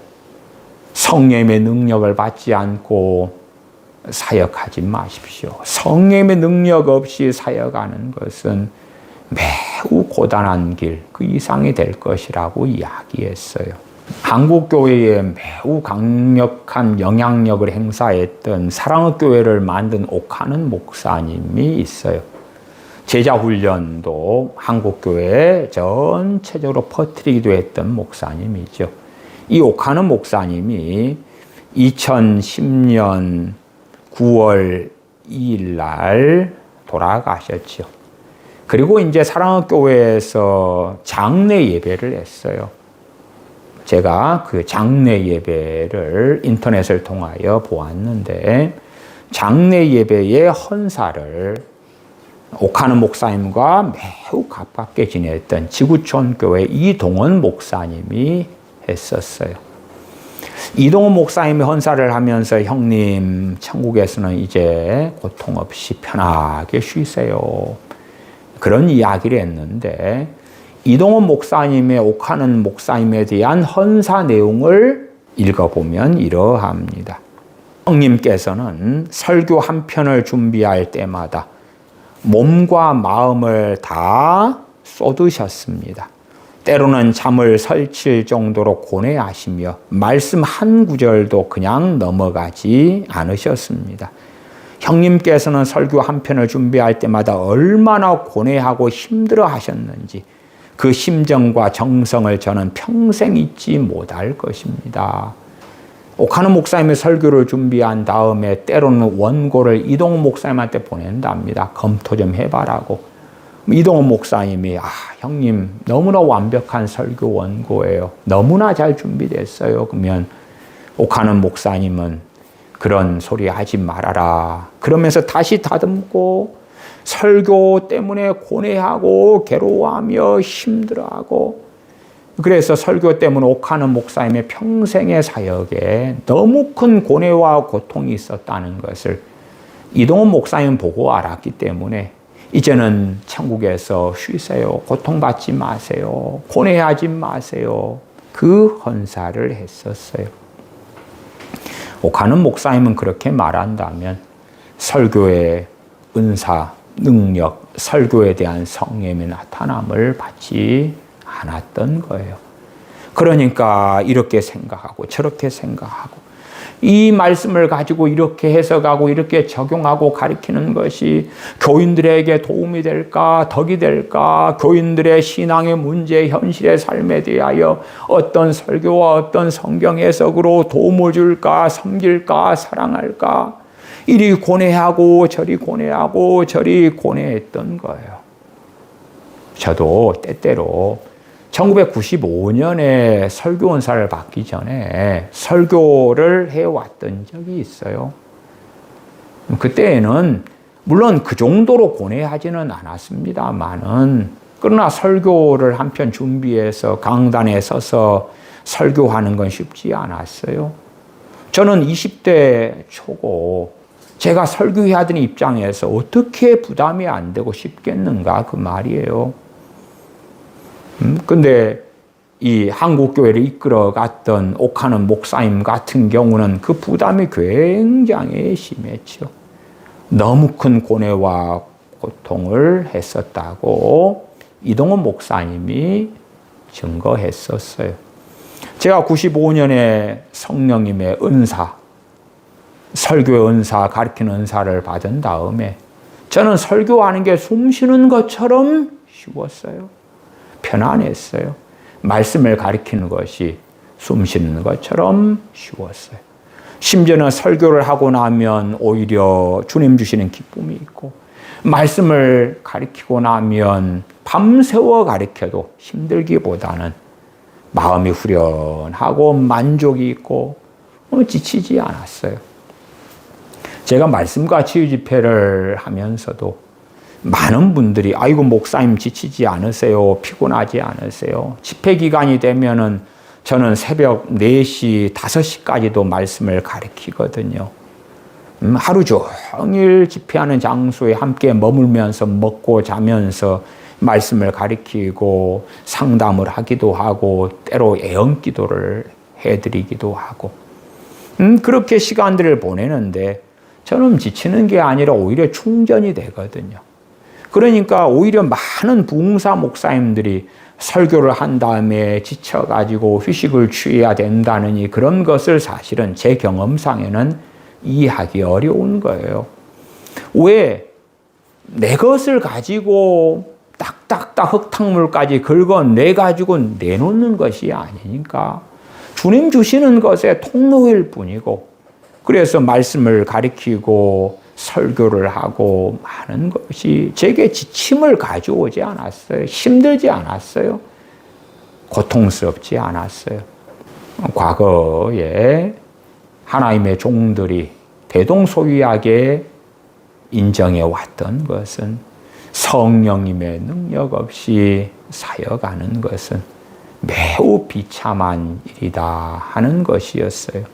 성령의 능력을 받지 않고 사역하지 마십시오. 성령의 능력 없이 사역하는 것은 매우 고단한 길, 그 이상이 될 것이라고 이야기했어요. 한국 교회에 매우 강력한 영향력을 행사했던 사랑의 교회를 만든 옥하는 목사님이 있어요. 제자 훈련도 한국 교회에 전체적으로 퍼뜨리기도 했던 목사님이죠. 이 옥하는 목사님이 2010년 9월 2일 날 돌아가셨죠. 그리고 이제 사랑의 교회에서 장례 예배를 했어요. 제가 그 장례 예배를 인터넷을 통하여 보았는데 장례 예배의 헌사를 옥하는 목사님과 매우 가깝게 지냈던 지구촌 교회 이동원 목사님이 했었어요. 이동원 목사님이 헌사를 하면서 형님 천국에서는 이제 고통 없이 편하게 쉬세요. 그런 이야기를 했는데 이동원 목사님의 옥하는 목사님에 대한 헌사 내용을 읽어보면 이러합니다. 형님께서는 설교 한 편을 준비할 때마다 몸과 마음을 다 쏟으셨습니다. 때로는 잠을 설칠 정도로 고뇌하시며 말씀 한 구절도 그냥 넘어가지 않으셨습니다. 형님께서는 설교 한 편을 준비할 때마다 얼마나 고뇌하고 힘들어 하셨는지 그 심정과 정성을 저는 평생 잊지 못할 것입니다. 옥하는 목사님의 설교를 준비한 다음에 때로는 원고를 이동훈 목사님한테 보낸답니다. 검토 좀 해봐라고. 이동훈 목사님이 형님 너무나 완벽한 설교 원고예요. 너무나 잘 준비됐어요. 그러면 옥하는 목사님은 그런 소리 하지 말아라. 그러면서 다시 다듬고 설교 때문에 고뇌하고 괴로워하며 힘들어하고 그래서 설교 때문에 옥하는 목사님의 평생의 사역에 너무 큰 고뇌와 고통이 있었다는 것을 이동훈 목사님 보고 알았기 때문에 이제는 천국에서 쉬세요. 고통받지 마세요. 고뇌하지 마세요. 그 헌사를 했었어요. 옥하는 목사님은 그렇게 말한다면 설교의 은사, 능력, 설교에 대한 성령의 나타남을 받지 않았던 거예요. 그러니까 이렇게 생각하고 저렇게 생각하고 이 말씀을 가지고 이렇게 해석하고 이렇게 적용하고 가르치는 것이 교인들에게 도움이 될까, 덕이 될까, 교인들의 신앙의 문제, 현실의 삶에 대하여 어떤 설교와 어떤 성경 해석으로 도움을 줄까, 섬길까, 사랑할까, 이리 고뇌하고 저리 고뇌하고 저리 고뇌했던 거예요. 저도 때때로 1995년에 설교 은사를 받기 전에 설교를 해왔던 적이 있어요. 그때에는 물론 그 정도로 고뇌하지는 않았습니다만은 그러나 설교를 한 편 준비해서 강단에 서서 설교하는 건 쉽지 않았어요. 저는 20대 초고 제가 설교해야 되는 입장에서 어떻게 부담이 안 되고 쉽겠는가 그 말이에요. 근데 이 한국교회를 이끌어갔던 옥하는 목사님 같은 경우는 그 부담이 굉장히 심했죠. 너무 큰 고뇌와 고통을 했었다고 이동훈 목사님이 증거했었어요. 제가 95년에 성령님의 은사, 설교의 은사, 가르치는 은사를 받은 다음에 저는 설교하는 게 숨 쉬는 것처럼 쉬웠어요. 편안했어요. 말씀을 가리키는 것이 숨 쉬는 것처럼 쉬웠어요. 심지어는 설교를 하고 나면 오히려 주님 주시는 기쁨이 있고 말씀을 가리키고 나면 밤새워 가리켜도 힘들기보다는 마음이 후련하고 만족이 있고 지치지 않았어요. 제가 말씀과 치유 집회를 하면서도 많은 분들이 아이고 목사님 지치지 않으세요? 피곤하지 않으세요? 집회 기간이 되면은 저는 새벽 4시, 5시까지도 말씀을 가르치거든요. 하루 종일 집회하는 장소에 함께 머물면서 먹고 자면서 말씀을 가르치고 상담을 하기도 하고 때로 애언 기도를 해드리기도 하고 그렇게 시간들을 보내는데 저는 지치는 게 아니라 오히려 충전이 되거든요. 그러니까 오히려 많은 부흥사 목사님들이 설교를 한 다음에 지쳐가지고 휴식을 취해야 된다느니 그런 것을 사실은 제 경험상에는 이해하기 어려운 거예요. 왜? 내 것을 가지고 딱딱딱 흙탕물까지 긁어내가지고 내놓는 것이 아니니까 주님 주시는 것에 통로일 뿐이고 그래서 말씀을 가리키고 설교를 하고 많은 것이 제게 지침을 가져오지 않았어요. 힘들지 않았어요. 고통스럽지 않았어요. 과거에 하나님의 종들이 대동소이하게 인정해 왔던 것은 성령님의 능력 없이 사역하는 것은 매우 비참한 일이다 하는 것이었어요.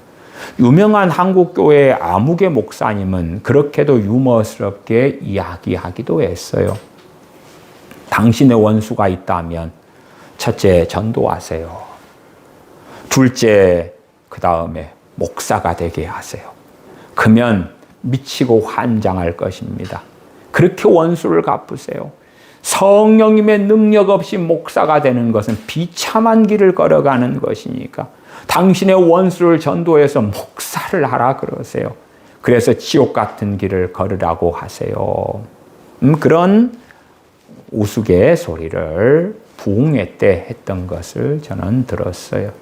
유명한 한국교회 아무개 목사님은 그렇게도 유머스럽게 이야기하기도 했어요. 당신의 원수가 있다면 첫째 전도하세요. 둘째 그 다음에 목사가 되게 하세요. 그러면 미치고 환장할 것입니다. 그렇게 원수를 갚으세요. 성령님의 능력 없이 목사가 되는 것은 비참한 길을 걸어가는 것이니까 당신의 원수를 전도해서 목사를 하라 그러세요. 그래서 지옥 같은 길을 걸으라고 하세요. 그런 우스갯 소리를 부흥회 때 했던 것을 저는 들었어요.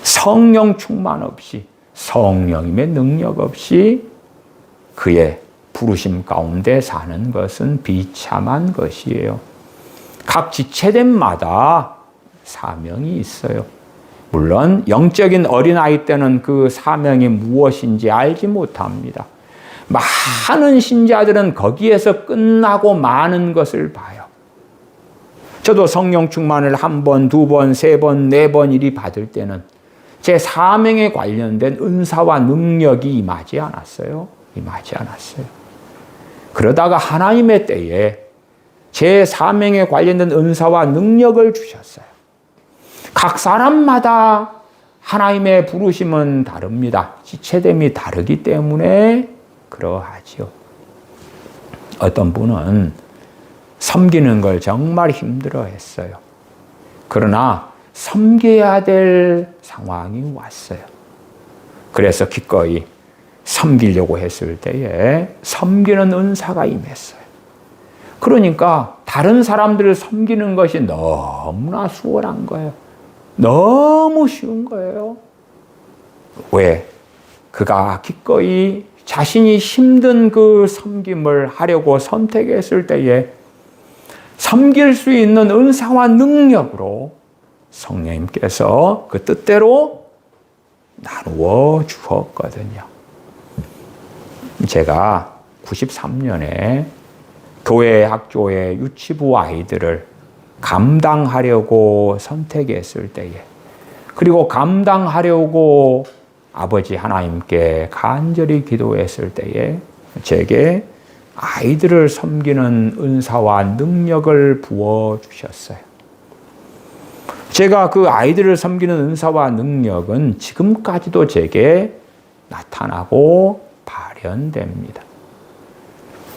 성령 충만 없이, 성령님의 능력 없이 그의 부르심 가운데 사는 것은 비참한 것이에요. 각 지체됨마다 사명이 있어요. 물론 영적인 어린아이 때는 그 사명이 무엇인지 알지 못합니다. 많은 신자들은 거기에서 끝나고 마는 것을 봐요. 저도 성령 충만을 1번, 2번, 3번, 4번 이리 받을 때는 제 사명에 관련된 은사와 능력이 임하지 않았어요. 임하지 않았어요. 그러다가 하나님의 때에 제 사명에 관련된 은사와 능력을 주셨어요. 각 사람마다 하나님의 부르심은 다릅니다. 지체됨이 다르기 때문에 그러하지요. 어떤 분은 섬기는 걸 정말 힘들어했어요. 그러나 섬겨야 될 상황이 왔어요. 그래서 기꺼이 섬기려고 했을 때에 섬기는 은사가 임했어요. 그러니까 다른 사람들을 섬기는 것이 너무나 수월한 거예요. 너무 쉬운 거예요. 왜? 그가 기꺼이 자신이 힘든 그 섬김을 하려고 선택했을 때에 섬길 수 있는 은사와 능력으로 성령님께서 그 뜻대로 나누어 주었거든요. 제가 93년에 교회 학교의 유치부 아이들을 감당하려고 선택했을 때에, 그리고 감당하려고 아버지 하나님께 간절히 기도했을 때에 제게 아이들을 섬기는 은사와 능력을 부어주셨어요. 제가 그 아이들을 섬기는 은사와 능력은 지금까지도 제게 나타나고 발현됩니다.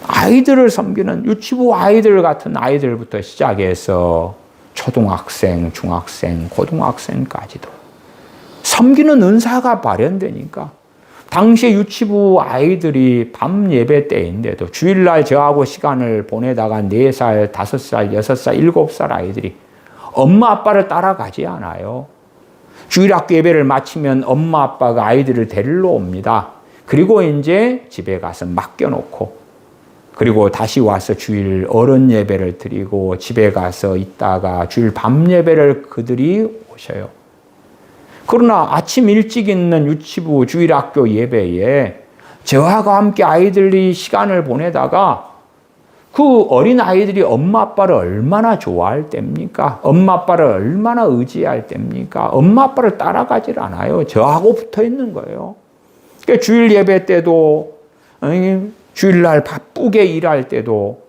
아이들을 섬기는 유치부 아이들 같은 아이들부터 시작해서 초등학생, 중학생, 고등학생까지도 섬기는 은사가 발현되니까 당시 유치부 아이들이 밤 예배 때인데도 주일날 저하고 시간을 보내다가 4살, 5살, 6살, 7살 아이들이 엄마 아빠를 따라가지 않아요. 주일학교 예배를 마치면 엄마 아빠가 아이들을 데리러 옵니다. 그리고 이제 집에 가서 맡겨놓고, 그리고 다시 와서 주일 어른 예배를 드리고 집에 가서 있다가 주일 밤 예배를 그들이 오셔요. 그러나 아침 일찍 있는 유치부 주일학교 예배에 저하고 함께 아이들이 시간을 보내다가 그 어린 아이들이 엄마 아빠를 얼마나 좋아할 때입니까? 엄마 아빠를 얼마나 의지할 때입니까? 엄마 아빠를 따라가질 않아요. 저하고 붙어 있는 거예요. 그러니까 주일 예배 때도, 주일날 바쁘게 일할 때도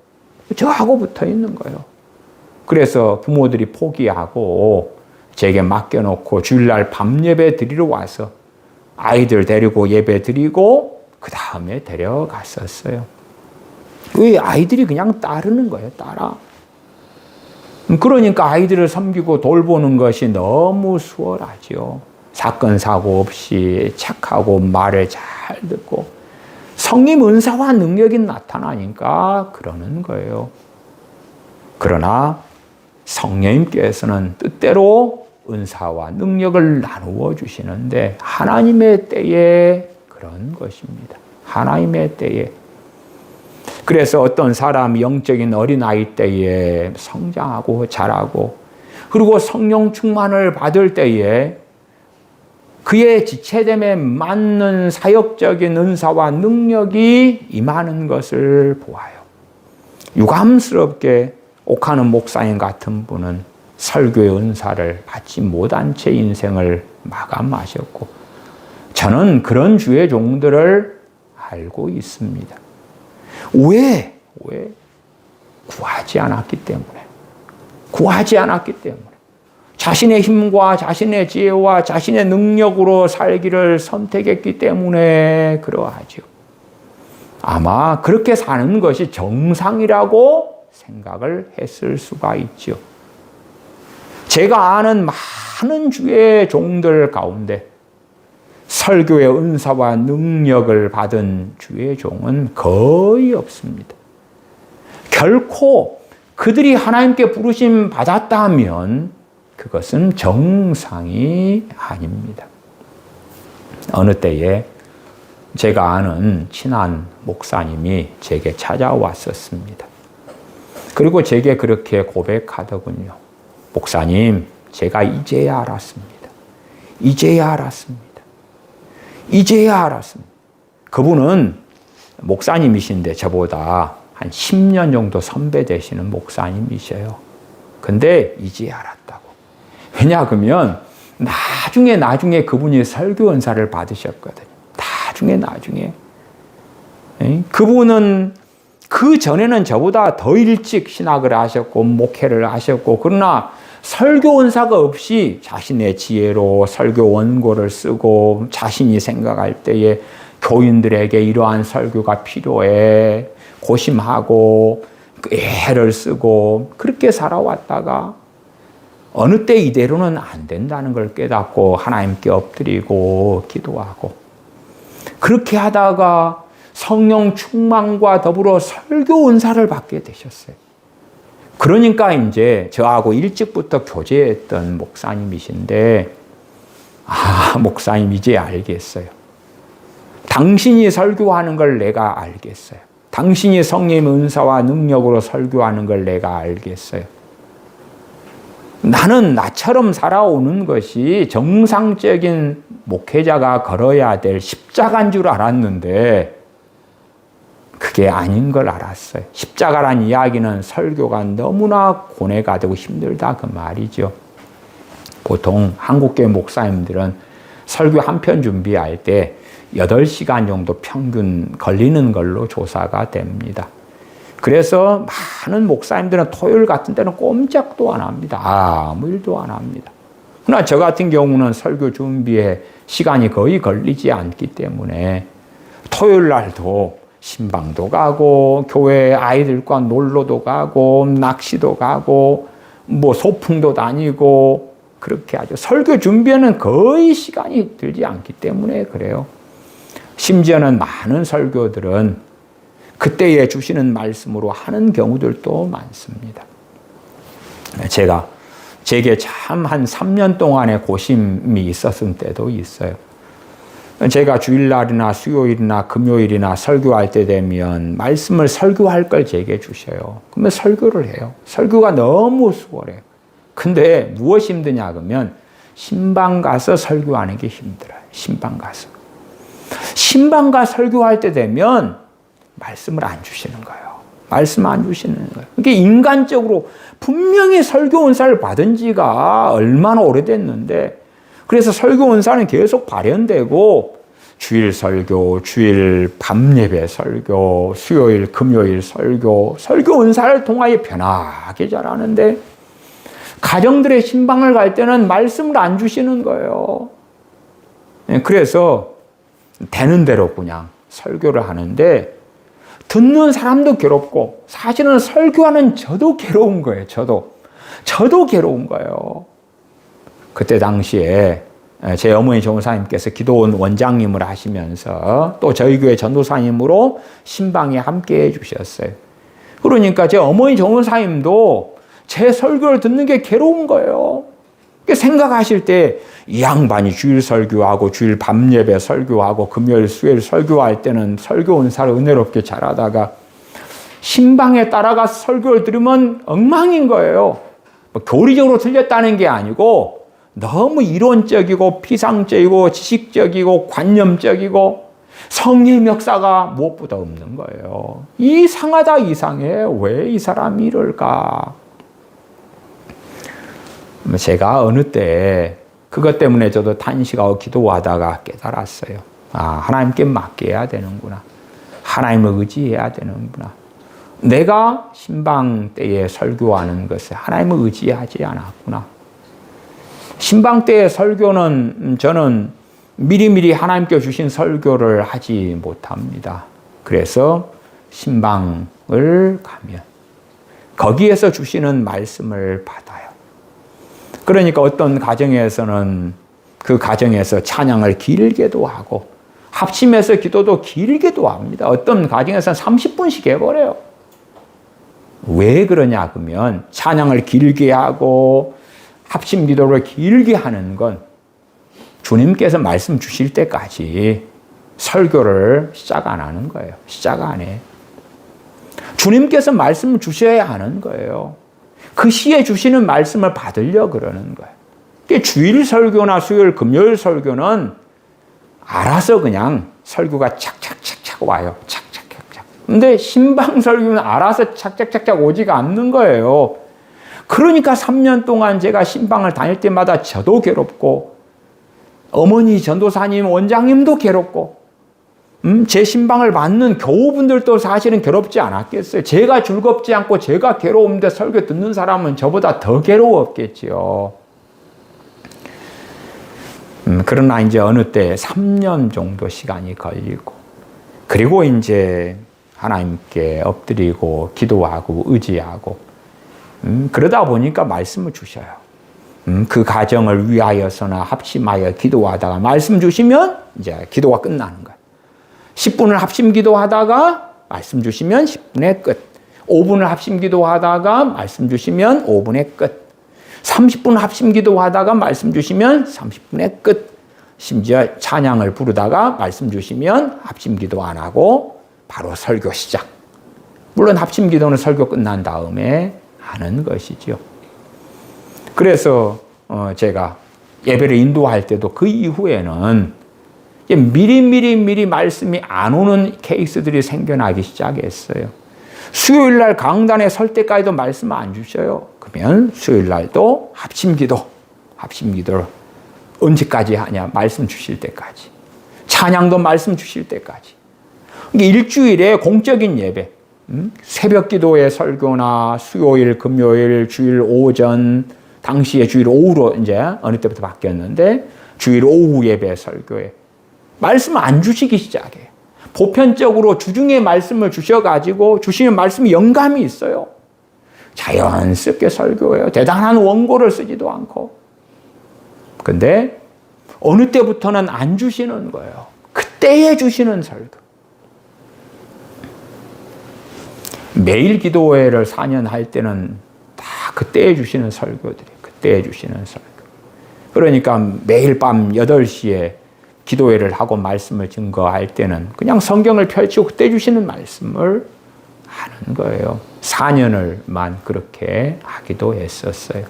저하고 붙어 있는 거예요. 그래서 부모들이 포기하고 제게 맡겨놓고 주일날 밤 예배 드리러 와서 아이들 데리고 예배 드리고 그 다음에 데려갔었어요. 왜 아이들이 그냥 따르는 거예요, 따라. 그러니까 아이들을 섬기고 돌보는 것이 너무 수월하죠. 사건, 사고 없이 착하고 말을 잘 듣고 성님 은사와 능력이 나타나니까 그러는 거예요. 그러나 성령님께서는 뜻대로 은사와 능력을 나누어 주시는데 하나님의 때에 그런 것입니다. 하나님의 때에. 그래서 어떤 사람이 영적인 어린아이 때에 성장하고 자라고, 그리고 성령 충만을 받을 때에 그의 지체됨에 맞는 사역적인 은사와 능력이 임하는 것을 보아요. 유감스럽게 옥하는 목사님 같은 분은 설교의 은사를 받지 못한 채 인생을 마감하셨고, 저는 그런 주의 종들을 알고 있습니다. 왜? 구하지 않았기 때문에. 구하지 않았기 때문에. 자신의 힘과 자신의 지혜와 자신의 능력으로 살기를 선택했기 때문에 그러하죠. 아마 그렇게 사는 것이 정상이라고 생각을 했을 수가 있죠. 제가 아는 많은 주의 종들 가운데 설교의 은사와 능력을 받은 주의 종은 거의 없습니다. 결코 그들이 하나님께 부르심 받았다면 그것은 정상이 아닙니다. 어느 때에 제가 아는 친한 목사님이 제게 찾아왔었습니다. 그리고 제게 그렇게 고백하더군요. 목사님, 제가 이제야 알았습니다. 이제야 알았습니다. 이제야 알았습니다. 그분은 목사님이신데 저보다 한 10년 정도 선배 되시는 목사님이셔요. 근데 이제야 알았다고. 왜냐 그러면 나중에 그분이 설교 은사를 받으셨거든요. 나중에. 그분은 그 전에는 저보다 더 일찍 신학을 하셨고 목회를 하셨고 그러나 설교 은사가 없이 자신의 지혜로 설교 원고를 쓰고 자신이 생각할 때에 교인들에게 이러한 설교가 필요해 고심하고 애를 쓰고 그렇게 살아왔다가 어느 때 이대로는 안 된다는 걸 깨닫고 하나님께 엎드리고 기도하고 그렇게 하다가 성령 충만과 더불어 설교 은사를 받게 되셨어요. 그러니까 이제 저하고 일찍부터 교제했던 목사님이신데 목사님 이제 알겠어요. 당신이 설교하는 걸 내가 알겠어요. 당신이 성령의 은사와 능력으로 설교하는 걸 내가 알겠어요. 나는 나처럼 살아오는 것이 정상적인 목회자가 걸어야 될 십자가인 줄 알았는데 그게 아닌 걸 알았어요. 십자가란 이야기는 설교가 너무나 고뇌가 되고 힘들다 그 말이죠. 보통 한국교회 목사님들은 설교 한 편 준비할 때 8시간 정도 평균 걸리는 걸로 조사가 됩니다. 그래서 많은 목사님들은 토요일 같은 때는 꼼짝도 안 합니다. 아무 일도 안 합니다. 그러나 저 같은 경우는 설교 준비에 시간이 거의 걸리지 않기 때문에 토요일 날도 신방도 가고 교회 아이들과 놀러도 가고 낚시도 가고 뭐 소풍도 다니고 그렇게 하죠. 설교 준비에는 거의 시간이 들지 않기 때문에 그래요. 심지어는 많은 설교들은 그때에 주시는 말씀으로 하는 경우들도 많습니다. 제게 참 한 3년 동안의 고심이 있었을 때도 있어요. 제가 주일날이나 수요일이나 금요일이나 설교할 때 되면 말씀을 설교할 걸 제게 주셔요. 그러면 설교를 해요. 설교가 너무 수월해요. 근데 무엇이 힘드냐 그러면 신방 가서 설교하는 게 힘들어요. 신방 가서. 신방 가 설교할 때 되면 말씀을 안 주시는 거예요. 말씀 안 주시는 거예요. 그러니까 인간적으로 분명히 설교 은사를 받은 지가 얼마나 오래됐는데 그래서 설교 은사는 계속 발현되고 주일 설교, 주일 밤 예배 설교, 수요일, 금요일 설교 은사를 통하여 편하게 잘하는데 가정들의 신방을 갈 때는 말씀을 안 주시는 거예요. 그래서 되는 대로 그냥 설교를 하는데 듣는 사람도 괴롭고 사실은 설교하는 저도 괴로운 거예요. 저도 괴로운 거예요. 그때 당시에 제 어머니 전도사님께서 기도원 원장님을 하시면서 또 저희 교회 전도사님으로 신방에 함께 해주셨어요. 그러니까 제 어머니 전도사님도 제 설교를 듣는 게 괴로운 거예요. 생각하실 때 이 양반이 주일 설교하고 주일 밤 예배 설교하고 금요일 수요일 설교할 때는 설교 은사를 은혜롭게 잘하다가 신방에 따라가서 설교를 들으면 엉망인 거예요. 교리적으로 틀렸다는 게 아니고 너무 이론적이고 피상적이고 지식적이고 관념적이고 성령 역사가 무엇보다 없는 거예요. 이상하다 이상해. 왜 이 사람이 이럴까? 제가 어느 때 그것 때문에 저도 탄식하고 기도하다가 깨달았어요. 하나님께 맡겨야 되는구나. 하나님을 의지해야 되는구나. 내가 신방 때에 설교하는 것을 하나님을 의지하지 않았구나. 신방 때의 설교는 저는 미리미리 하나님께 주신 설교를 하지 못합니다. 그래서 신방을 가면 거기에서 주시는 말씀을 받아요. 그러니까 어떤 가정에서는 그 가정에서 찬양을 길게도 하고 합심해서 기도도 길게도 합니다. 어떤 가정에서는 30분씩 해버려요. 왜 그러냐 그러면 찬양을 길게 하고 합심 기도를 길게 하는 건 주님께서 말씀 주실 때까지 설교를 시작 안 하는 거예요. 시작 안 해. 주님께서 말씀을 주셔야 하는 거예요. 그 시에 주시는 말씀을 받으려 그러는 거예요. 주일 설교나 수요일, 금요일 설교는 알아서 그냥 설교가 착착착착 와요. 착착착착. 근데 신방 설교는 알아서 착착착착 오지가 않는 거예요. 그러니까 3년 동안 제가 신방을 다닐 때마다 저도 괴롭고 어머니 전도사님, 원장님도 괴롭고 제 신방을 받는 교우분들도 사실은 괴롭지 않았겠어요. 제가 즐겁지 않고 제가 괴로운데 설교 듣는 사람은 저보다 더 괴로웠겠지요. 그러나 이제 어느 때 3년 정도 시간이 걸리고 그리고 이제 하나님께 엎드리고 기도하고 의지하고 그러다 보니까 말씀을 주셔요. 그 가정을 위하여서나 합심하여 기도하다가 말씀 주시면 이제 기도가 끝나는 거예요. 10분을 합심 기도하다가 말씀 주시면 10분에 끝. 5분을 합심 기도하다가 말씀 주시면 5분에 끝. 30분 합심 기도하다가 말씀 주시면 30분에 끝. 심지어 찬양을 부르다가 말씀 주시면 합심 기도 안 하고 바로 설교 시작. 물론 합심 기도는 설교 끝난 다음에 하는 것이죠. 그래서 제가 예배를 인도할 때도 그 이후에는 미리 말씀이 안 오는 케이스들이 생겨나기 시작했어요. 수요일 날 강단에 설 때까지도 말씀 안 주셔요. 그러면 수요일 날도 합심 기도를 언제까지 하냐? 말씀 주실 때까지. 찬양도 말씀 주실 때까지. 일주일에 공적인 예배, 새벽 기도의 설교나 수요일, 금요일, 주일 오전, 당시에 주일 오후로 이제 어느 때부터 바뀌었는데 주일 오후 예배 설교에 말씀 안 주시기 시작해요. 보편적으로 주중에 말씀을 주셔가지고 주시는 말씀이 영감이 있어요. 자연스럽게 설교해요. 대단한 원고를 쓰지도 않고. 근데 어느 때부터는 안 주시는 거예요. 그때에 주시는 설교. 매일 기도회를 4년 할 때는 다 그때에 주시는 설교들이 그때에 주시는 설교. 그러니까 매일 밤 8시에 기도회를 하고 말씀을 증거할 때는 그냥 성경을 펼치고 그때 주시는 말씀을 하는 거예요. 4년을만 그렇게 하기도 했었어요.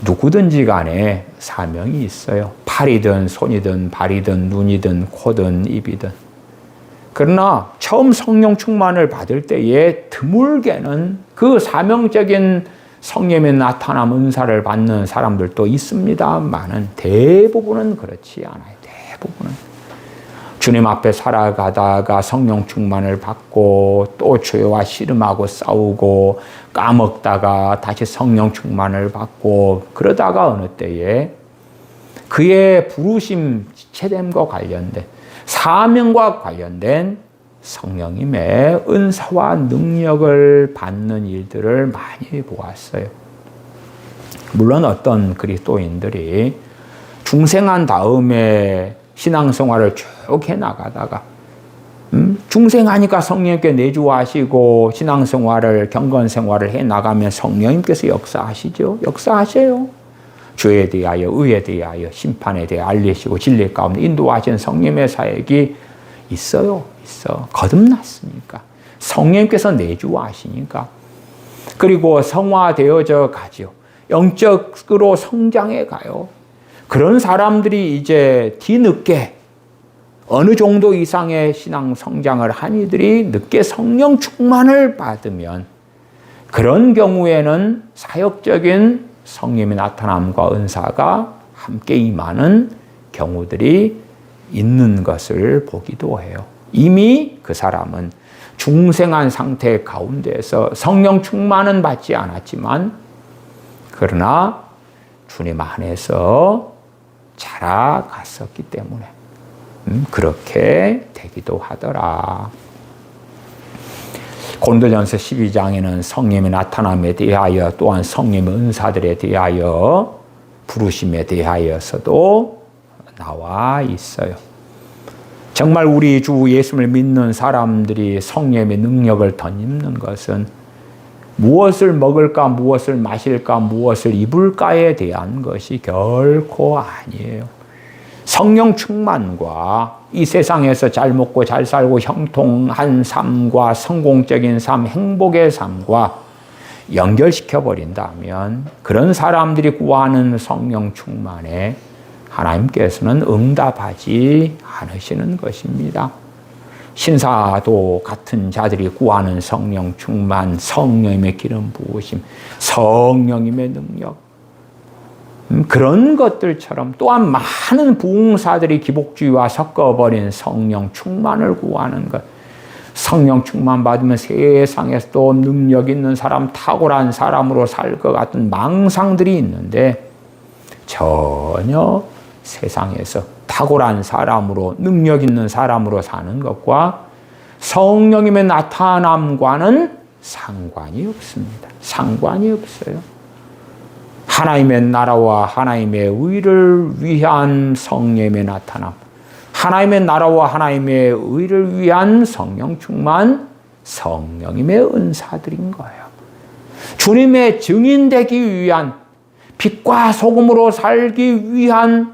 누구든지 간에 사명이 있어요. 팔이든 손이든 발이든 눈이든 코든 입이든. 그러나 처음 성령 충만을 받을 때에 드물게는 그 사명적인 성령의 나타남 은사를 받는 사람들도 있습니다만은 대부분은 그렇지 않아요. 대부분은. 주님 앞에 살아가다가 성령 충만을 받고 또 죄와 씨름하고 싸우고 까먹다가 다시 성령 충만을 받고 그러다가 어느 때에 그의 부르심 지체됨과 관련된 사명과 관련된 성령님의 은사와 능력을 받는 일들을 많이 보았어요. 물론 어떤 그리스도인들이 중생한 다음에 신앙생활을 쭉 해나가다가 중생하니까 성령님께 내주하시고 신앙생활을 경건생활을 해나가면 성령님께서 역사하시죠. 역사하셔요. 죄에 대하여 의에 대하여 심판에 대해 알리시고 진리 가운데 인도하신 성령님의 사역이 있어요. 있어. 거듭났으니까. 성령님께서 내주하시니까. 그리고 성화되어져 가죠. 영적으로 성장해 가요. 그런 사람들이 이제 뒤늦게 어느 정도 이상의 신앙 성장을 한 이들이 늦게 성령 충만을 받으면 그런 경우에는 사역적인 성령의 나타남과 은사가 함께 임하는 경우들이 있는 것을 보기도 해요. 이미 그 사람은 중생한 상태 가운데서 성령 충만은 받지 않았지만 그러나 주님 안에서 자라갔었기 때문에 그렇게 되기도 하더라. 고린도전서 12장에는 성령의 나타남에 대하여 또한 성령의 은사들에 대하여 부르심에 대하여서도 나와 있어요. 정말 우리 주 예수를 믿는 사람들이 성령의 능력을 덧입는 것은 무엇을 먹을까, 무엇을 마실까, 무엇을 입을까에 대한 것이 결코 아니에요. 성령 충만과 이 세상에서 잘 먹고 잘 살고 형통한 삶과 성공적인 삶, 행복의 삶과 연결시켜 버린다면 그런 사람들이 구하는 성령 충만에 하나님께서는 응답하지 않으시는 것입니다. 신사도 같은 자들이 구하는 성령 충만, 성령님의 기름 부으심, 성령님의 능력, 그런 것들처럼 또한 많은 부흥사들이 기복주의와 섞어버린 성령 충만을 구하는 것. 성령 충만 받으면 세상에서도 능력 있는 사람, 탁월한 사람으로 살 것 같은 망상들이 있는데 전혀 세상에서 탁월한 사람으로, 능력 있는 사람으로 사는 것과 성령님의 나타남과는 상관이 없습니다. 상관이 없어요. 하나님의 나라와 하나님의 의를 위한 성령의 나타남, 하나님의 나라와 하나님의 의를 위한 성령 충만, 성령님의 은사들인 거예요. 주님의 증인되기 위한, 빛과 소금으로 살기 위한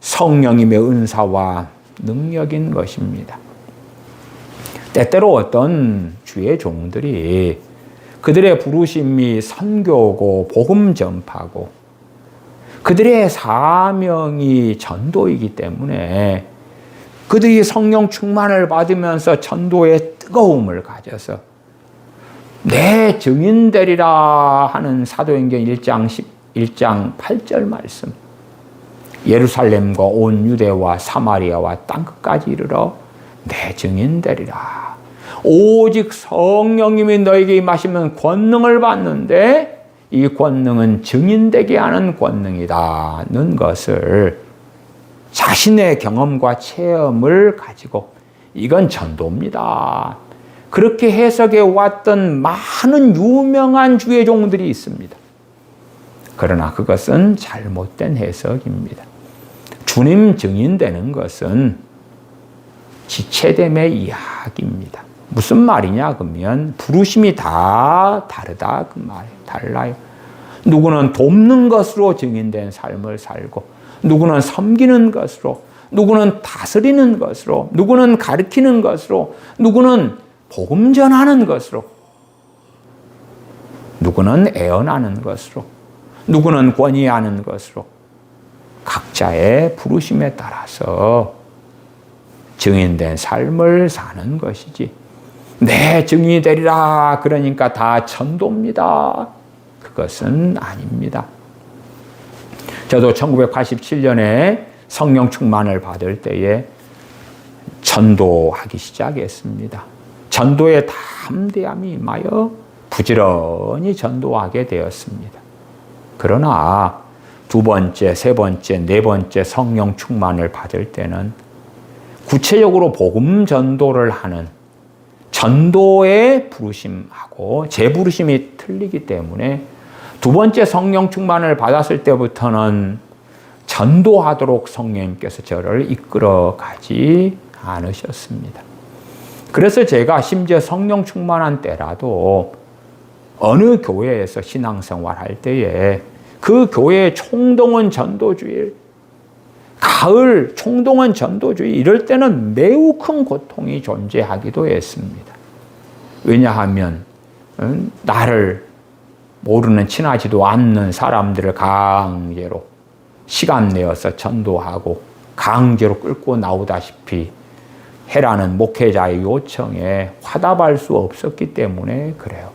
성령님의 은사와 능력인 것입니다. 때때로 어떤 주의 종들이 그들의 부르심이 선교고 복음 전파고 그들의 사명이 전도이기 때문에 그들이 성령 충만을 받으면서 전도의 뜨거움을 가져서 내 증인 되리라 하는 사도행전 1장 8절 말씀, 예루살렘과 온 유대와 사마리아와 땅끝까지 이르러 내 증인 되리라. 오직 성령님이 너에게 임하시면 권능을 받는데 이 권능은 증인되게 하는 권능이다는 것을 자신의 경험과 체험을 가지고 이건 전도입니다. 그렇게 해석해 왔던 많은 유명한 주의 종들이 있습니다. 그러나 그것은 잘못된 해석입니다. 주님 증인되는 것은 지체됨의 이야기입니다. 무슨 말이냐 그러면 부르심이 다 다르다 그 말이에요. 달라요. 누구는 돕는 것으로 증인된 삶을 살고, 누구는 섬기는 것으로, 누구는 다스리는 것으로, 누구는 가르치는 것으로, 누구는 복음 전하는 것으로, 누구는 애언하는 것으로, 누구는 권위하는 것으로, 각자의 부르심에 따라서 증인된 삶을 사는 것이지, 내 증인이 되리라 그러니까 다 전도입니다. 그것은 아닙니다. 저도 1987년에 성령 충만을 받을 때에 전도하기 시작했습니다. 전도에 담대함이 임하여 부지런히 전도하게 되었습니다. 그러나 두 번째, 세 번째, 네 번째 성령 충만을 받을 때는 구체적으로 복음 전도를 하는 전도의 부르심하고 제 부르심이 틀리기 때문에 두 번째 성령 충만을 받았을 때부터는 전도하도록 성령님께서 저를 이끌어 가지 않으셨습니다. 그래서 제가 심지어 성령 충만한 때라도 어느 교회에서 신앙생활 할 때에 그 교회의 총동원 전도주일, 가을 총동원 전도주의 이럴 때는 매우 큰 고통이 존재하기도 했습니다. 왜냐하면 나를 모르는 친하지도 않는 사람들을 강제로 시간 내어서 전도하고 강제로 끌고 나오다시피 해라는 목회자의 요청에 화답할 수 없었기 때문에 그래요.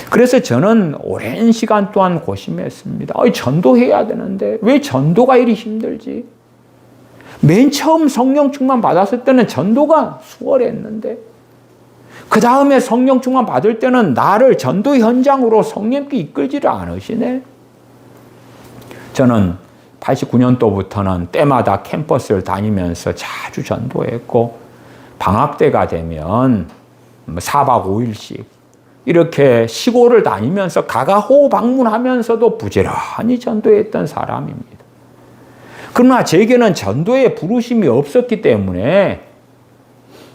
그래서 저는 오랜 시간 동안 고심했습니다. 전도해야 되는데 왜 전도가 이리 힘들지? 맨 처음 성령 충만 받았을 때는 전도가 수월했는데 그 다음에 성령 충만 받을 때는 나를 전도 현장으로 성령께 이끌지를 않으시네. 저는 89년도부터는 때마다 캠퍼스를 다니면서 자주 전도했고, 방학 때가 되면 4박 5일씩 이렇게 시골을 다니면서 가가호 방문하면서도 부지런히 전도했던 사람입니다. 그러나 제게는 전도의 부르심이 없었기 때문에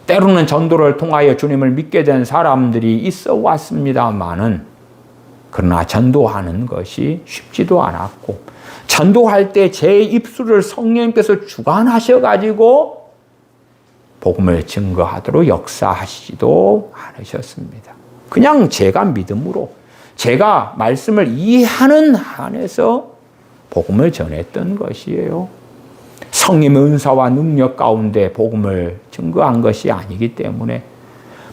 때로는 전도를 통하여 주님을 믿게 된 사람들이 있어 왔습니다만은, 그러나 전도하는 것이 쉽지도 않았고, 전도할 때 제 입술을 성령님께서 주관하셔가지고 복음을 증거하도록 역사하시지도 않으셨습니다. 그냥 제가 믿음으로, 제가 말씀을 이해하는 한에서 복음을 전했던 것이에요. 성령의 은사와 능력 가운데 복음을 증거한 것이 아니기 때문에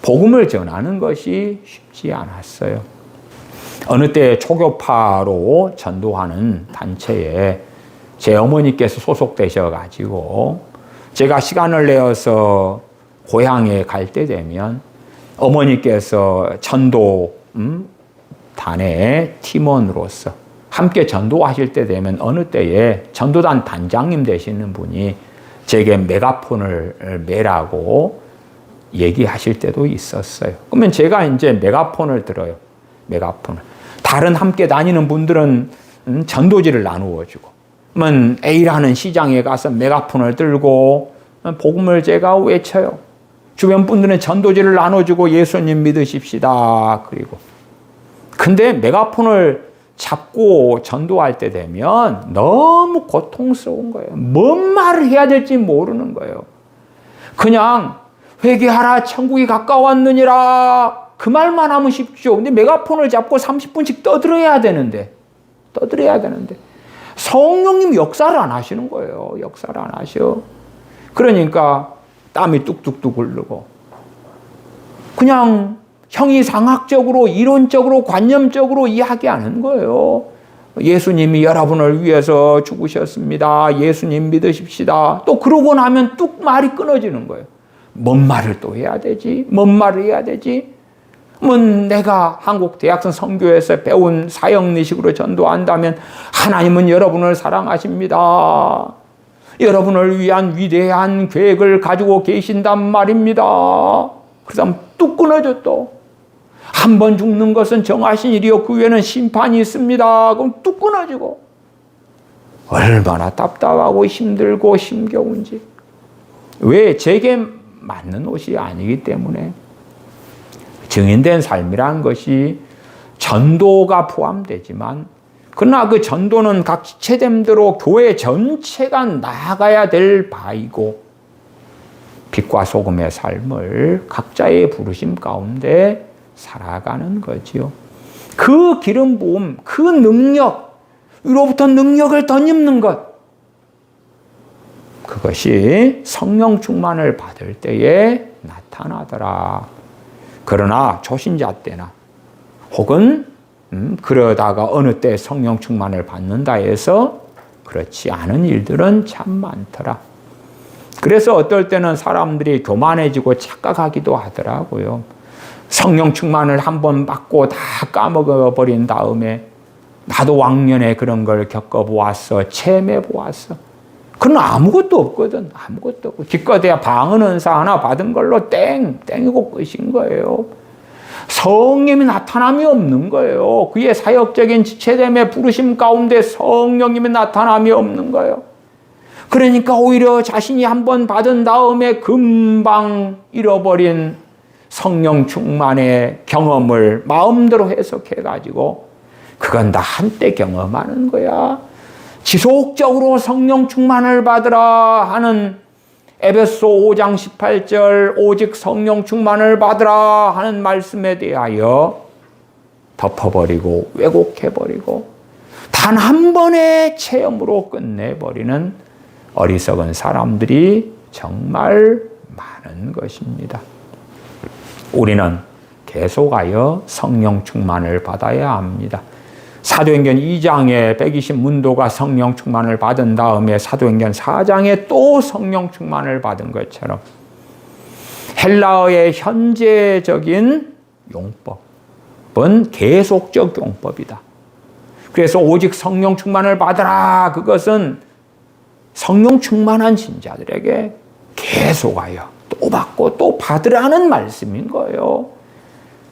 복음을 전하는 것이 쉽지 않았어요. 어느 때 초교파로 전도하는 단체에 제 어머니께서 소속되셔가지고 제가 시간을 내어서 고향에 갈 때 되면 어머니께서 전도 단의 팀원으로서 함께 전도하실 때 되면 어느 때에 전도단 단장님 되시는 분이 제게 메가폰을 매라고 얘기하실 때도 있었어요. 그러면 제가 이제 메가폰을 들어요. 메가폰을. 다른 함께 다니는 분들은 전도지를 나누어 주고, 그러면 A라는 시장에 가서 메가폰을 들고 복음을 제가 외쳐요. 주변 분들은 전도지를 나눠주고 예수님 믿으십시다. 그리고 근데 메가폰을 잡고 전도할 때 되면 너무 고통스러운 거예요. 뭔 말을 해야 될지 모르는 거예요. 그냥 회개하라 천국이 가까웠느니라 그 말만 하면 쉽죠. 근데 메가폰을 잡고 30분씩 떠들어야 되는데 성령님 역사를 안 하시는 거예요. 역사를 안 하셔. 그러니까 땀이 뚝뚝뚝 흐르고 그냥 형이상학적으로 이론적으로 관념적으로 이야기하는 거예요. 예수님이 여러분을 위해서 죽으셨습니다. 예수님 믿으십시다. 또 그러고 나면 뚝 말이 끊어지는 거예요. 뭔 말을 또 해야 되지? 뭔 말을 해야 되지? 내가 한국 대학생 선교에서 배운 사형리식으로 전도한다면 하나님은 여러분을 사랑하십니다. 여러분을 위한 위대한 계획을 가지고 계신단 말입니다. 그 다음 뚝 끊어져 또. 한 번 죽는 것은 정하신 일이요 그 후에는 심판이 있습니다. 그럼 뚝 끊어지고. 얼마나 답답하고 힘들고 힘겨운지. 왜? 제게 맞는 옷이 아니기 때문에. 증인된 삶이라는 것이 전도가 포함되지만, 그러나 그 전도는 각 지체됨대로 교회 전체가 나아가야 될 바이고, 빛과 소금의 삶을 각자의 부르심 가운데 살아가는 거지요. 그 기름 부음, 그 능력, 위로부터 능력을 덧입는 것, 그것이 성령 충만을 받을 때에 나타나더라. 그러나 초신자 때나 혹은 그러다가 어느 때 성령 충만을 받는다 해서 그렇지 않은 일들은 참 많더라. 그래서 어떨 때는 사람들이 교만해지고 착각하기도 하더라고요. 성령 충만을 한번 받고 다 까먹어버린 다음에 나도 왕년에 그런 걸 겪어보았어. 체험해보았어. 그러나 아무것도 없거든. 아무것도 없고. 기껏해야 방언 은사 하나 받은 걸로 땡이고 끝인 거예요. 성령이 나타남이 없는 거예요. 그의 사역적인 지체됨의 부르심 가운데 성령님의 나타남이 없는 거예요. 그러니까 오히려 자신이 한번 받은 다음에 금방 잃어버린 성령 충만의 경험을 마음대로 해석해가지고 그건 나 한때 경험하는 거야. 지속적으로 성령 충만을 받으라 하는 에베소 5장 18절 오직 성령 충만을 받으라 하는 말씀에 대하여 덮어버리고 왜곡해버리고 단 한 번의 체험으로 끝내버리는 어리석은 사람들이 정말 많은 것입니다. 우리는 계속하여 성령 충만을 받아야 합니다. 사도행전 2장에 120문도가 성령 충만을 받은 다음에 사도행전 4장에 또 성령 충만을 받은 것처럼 헬라어의 현재적인 용법은 계속적 용법이다. 그래서 오직 성령 충만을 받으라. 그것은 성령 충만한 신자들에게 계속하여 또 받고 또 받으라는 말씀인 거예요.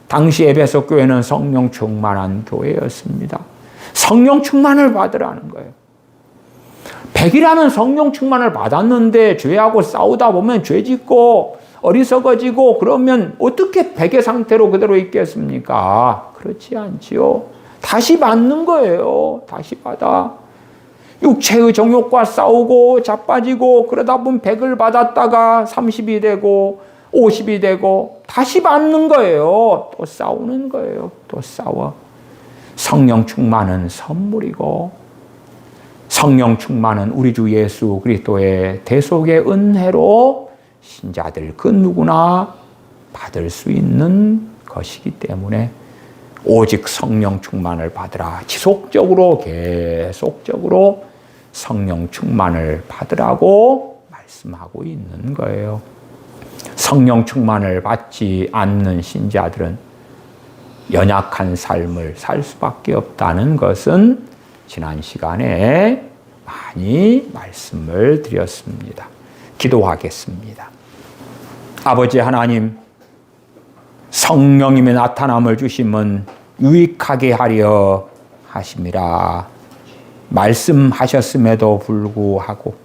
당시 에베소 교회는 성령 충만한 교회였습니다. 성령 충만을 받으라는 거예요. 백이라는 성령 충만을 받았는데 죄하고 싸우다 보면 죄 짓고 어리석어지고 그러면 어떻게 백의 상태로 그대로 있겠습니까? 그렇지 않지요. 다시 받는 거예요. 다시 받아. 육체의 정욕과 싸우고 자빠지고 그러다 보면 100을 받았다가 30이 되고 50이 되고 다시 받는 거예요. 또 싸우는 거예요. 또 싸워. 성령 충만은 선물이고 성령 충만은 우리 주 예수 그리스도의 대속의 은혜로 신자들 그 누구나 받을 수 있는 것이기 때문에 오직 성령 충만을 받으라. 지속적으로 계속적으로 성령 충만을 받으라고 말씀하고 있는 거예요. 성령 충만을 받지 않는 신자들은 연약한 삶을 살 수밖에 없다는 것은 지난 시간에 많이 말씀을 드렸습니다. 기도하겠습니다. 아버지 하나님, 성령님의 나타남을 주심은 유익하게 하려 하심이라 말씀하셨음에도 불구하고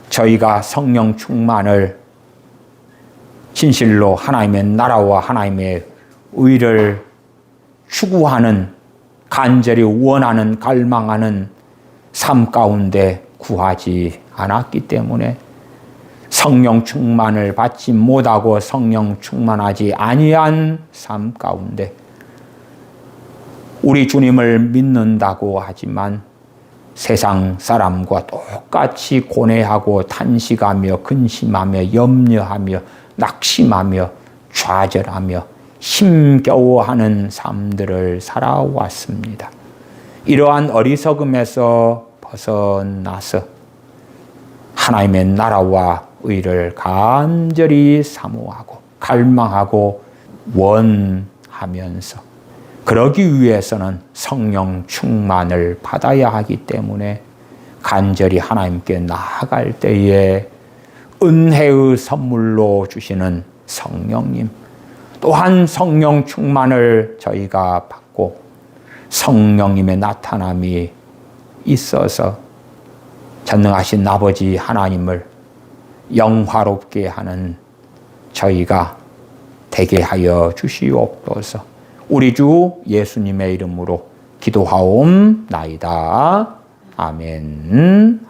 저희가 성령 충만을 진실로 하나님의 나라와 하나님의 의를 추구하는 간절히 원하는 갈망하는 삶 가운데 구하지 않았기 때문에 성령 충만을 받지 못하고 성령 충만하지 아니한 삶 가운데 우리 주님을 믿는다고 하지만 세상 사람과 똑같이 고뇌하고 탄식하며 근심하며 염려하며 낙심하며 좌절하며 힘겨워하는 삶들을 살아왔습니다. 이러한 어리석음에서 벗어나서 하나님의 나라와 의를 간절히 사모하고 갈망하고 원하면서 그러기 위해서는 성령 충만을 받아야 하기 때문에 간절히 하나님께 나아갈 때에 은혜의 선물로 주시는 성령님, 또한 성령 충만을 저희가 받고 성령님의 나타남이 있어서 전능하신 아버지 하나님을 영화롭게 하는 저희가 되게 하여 주시옵소서. 우리 주 예수님의 이름으로 기도하옵나이다. 아멘.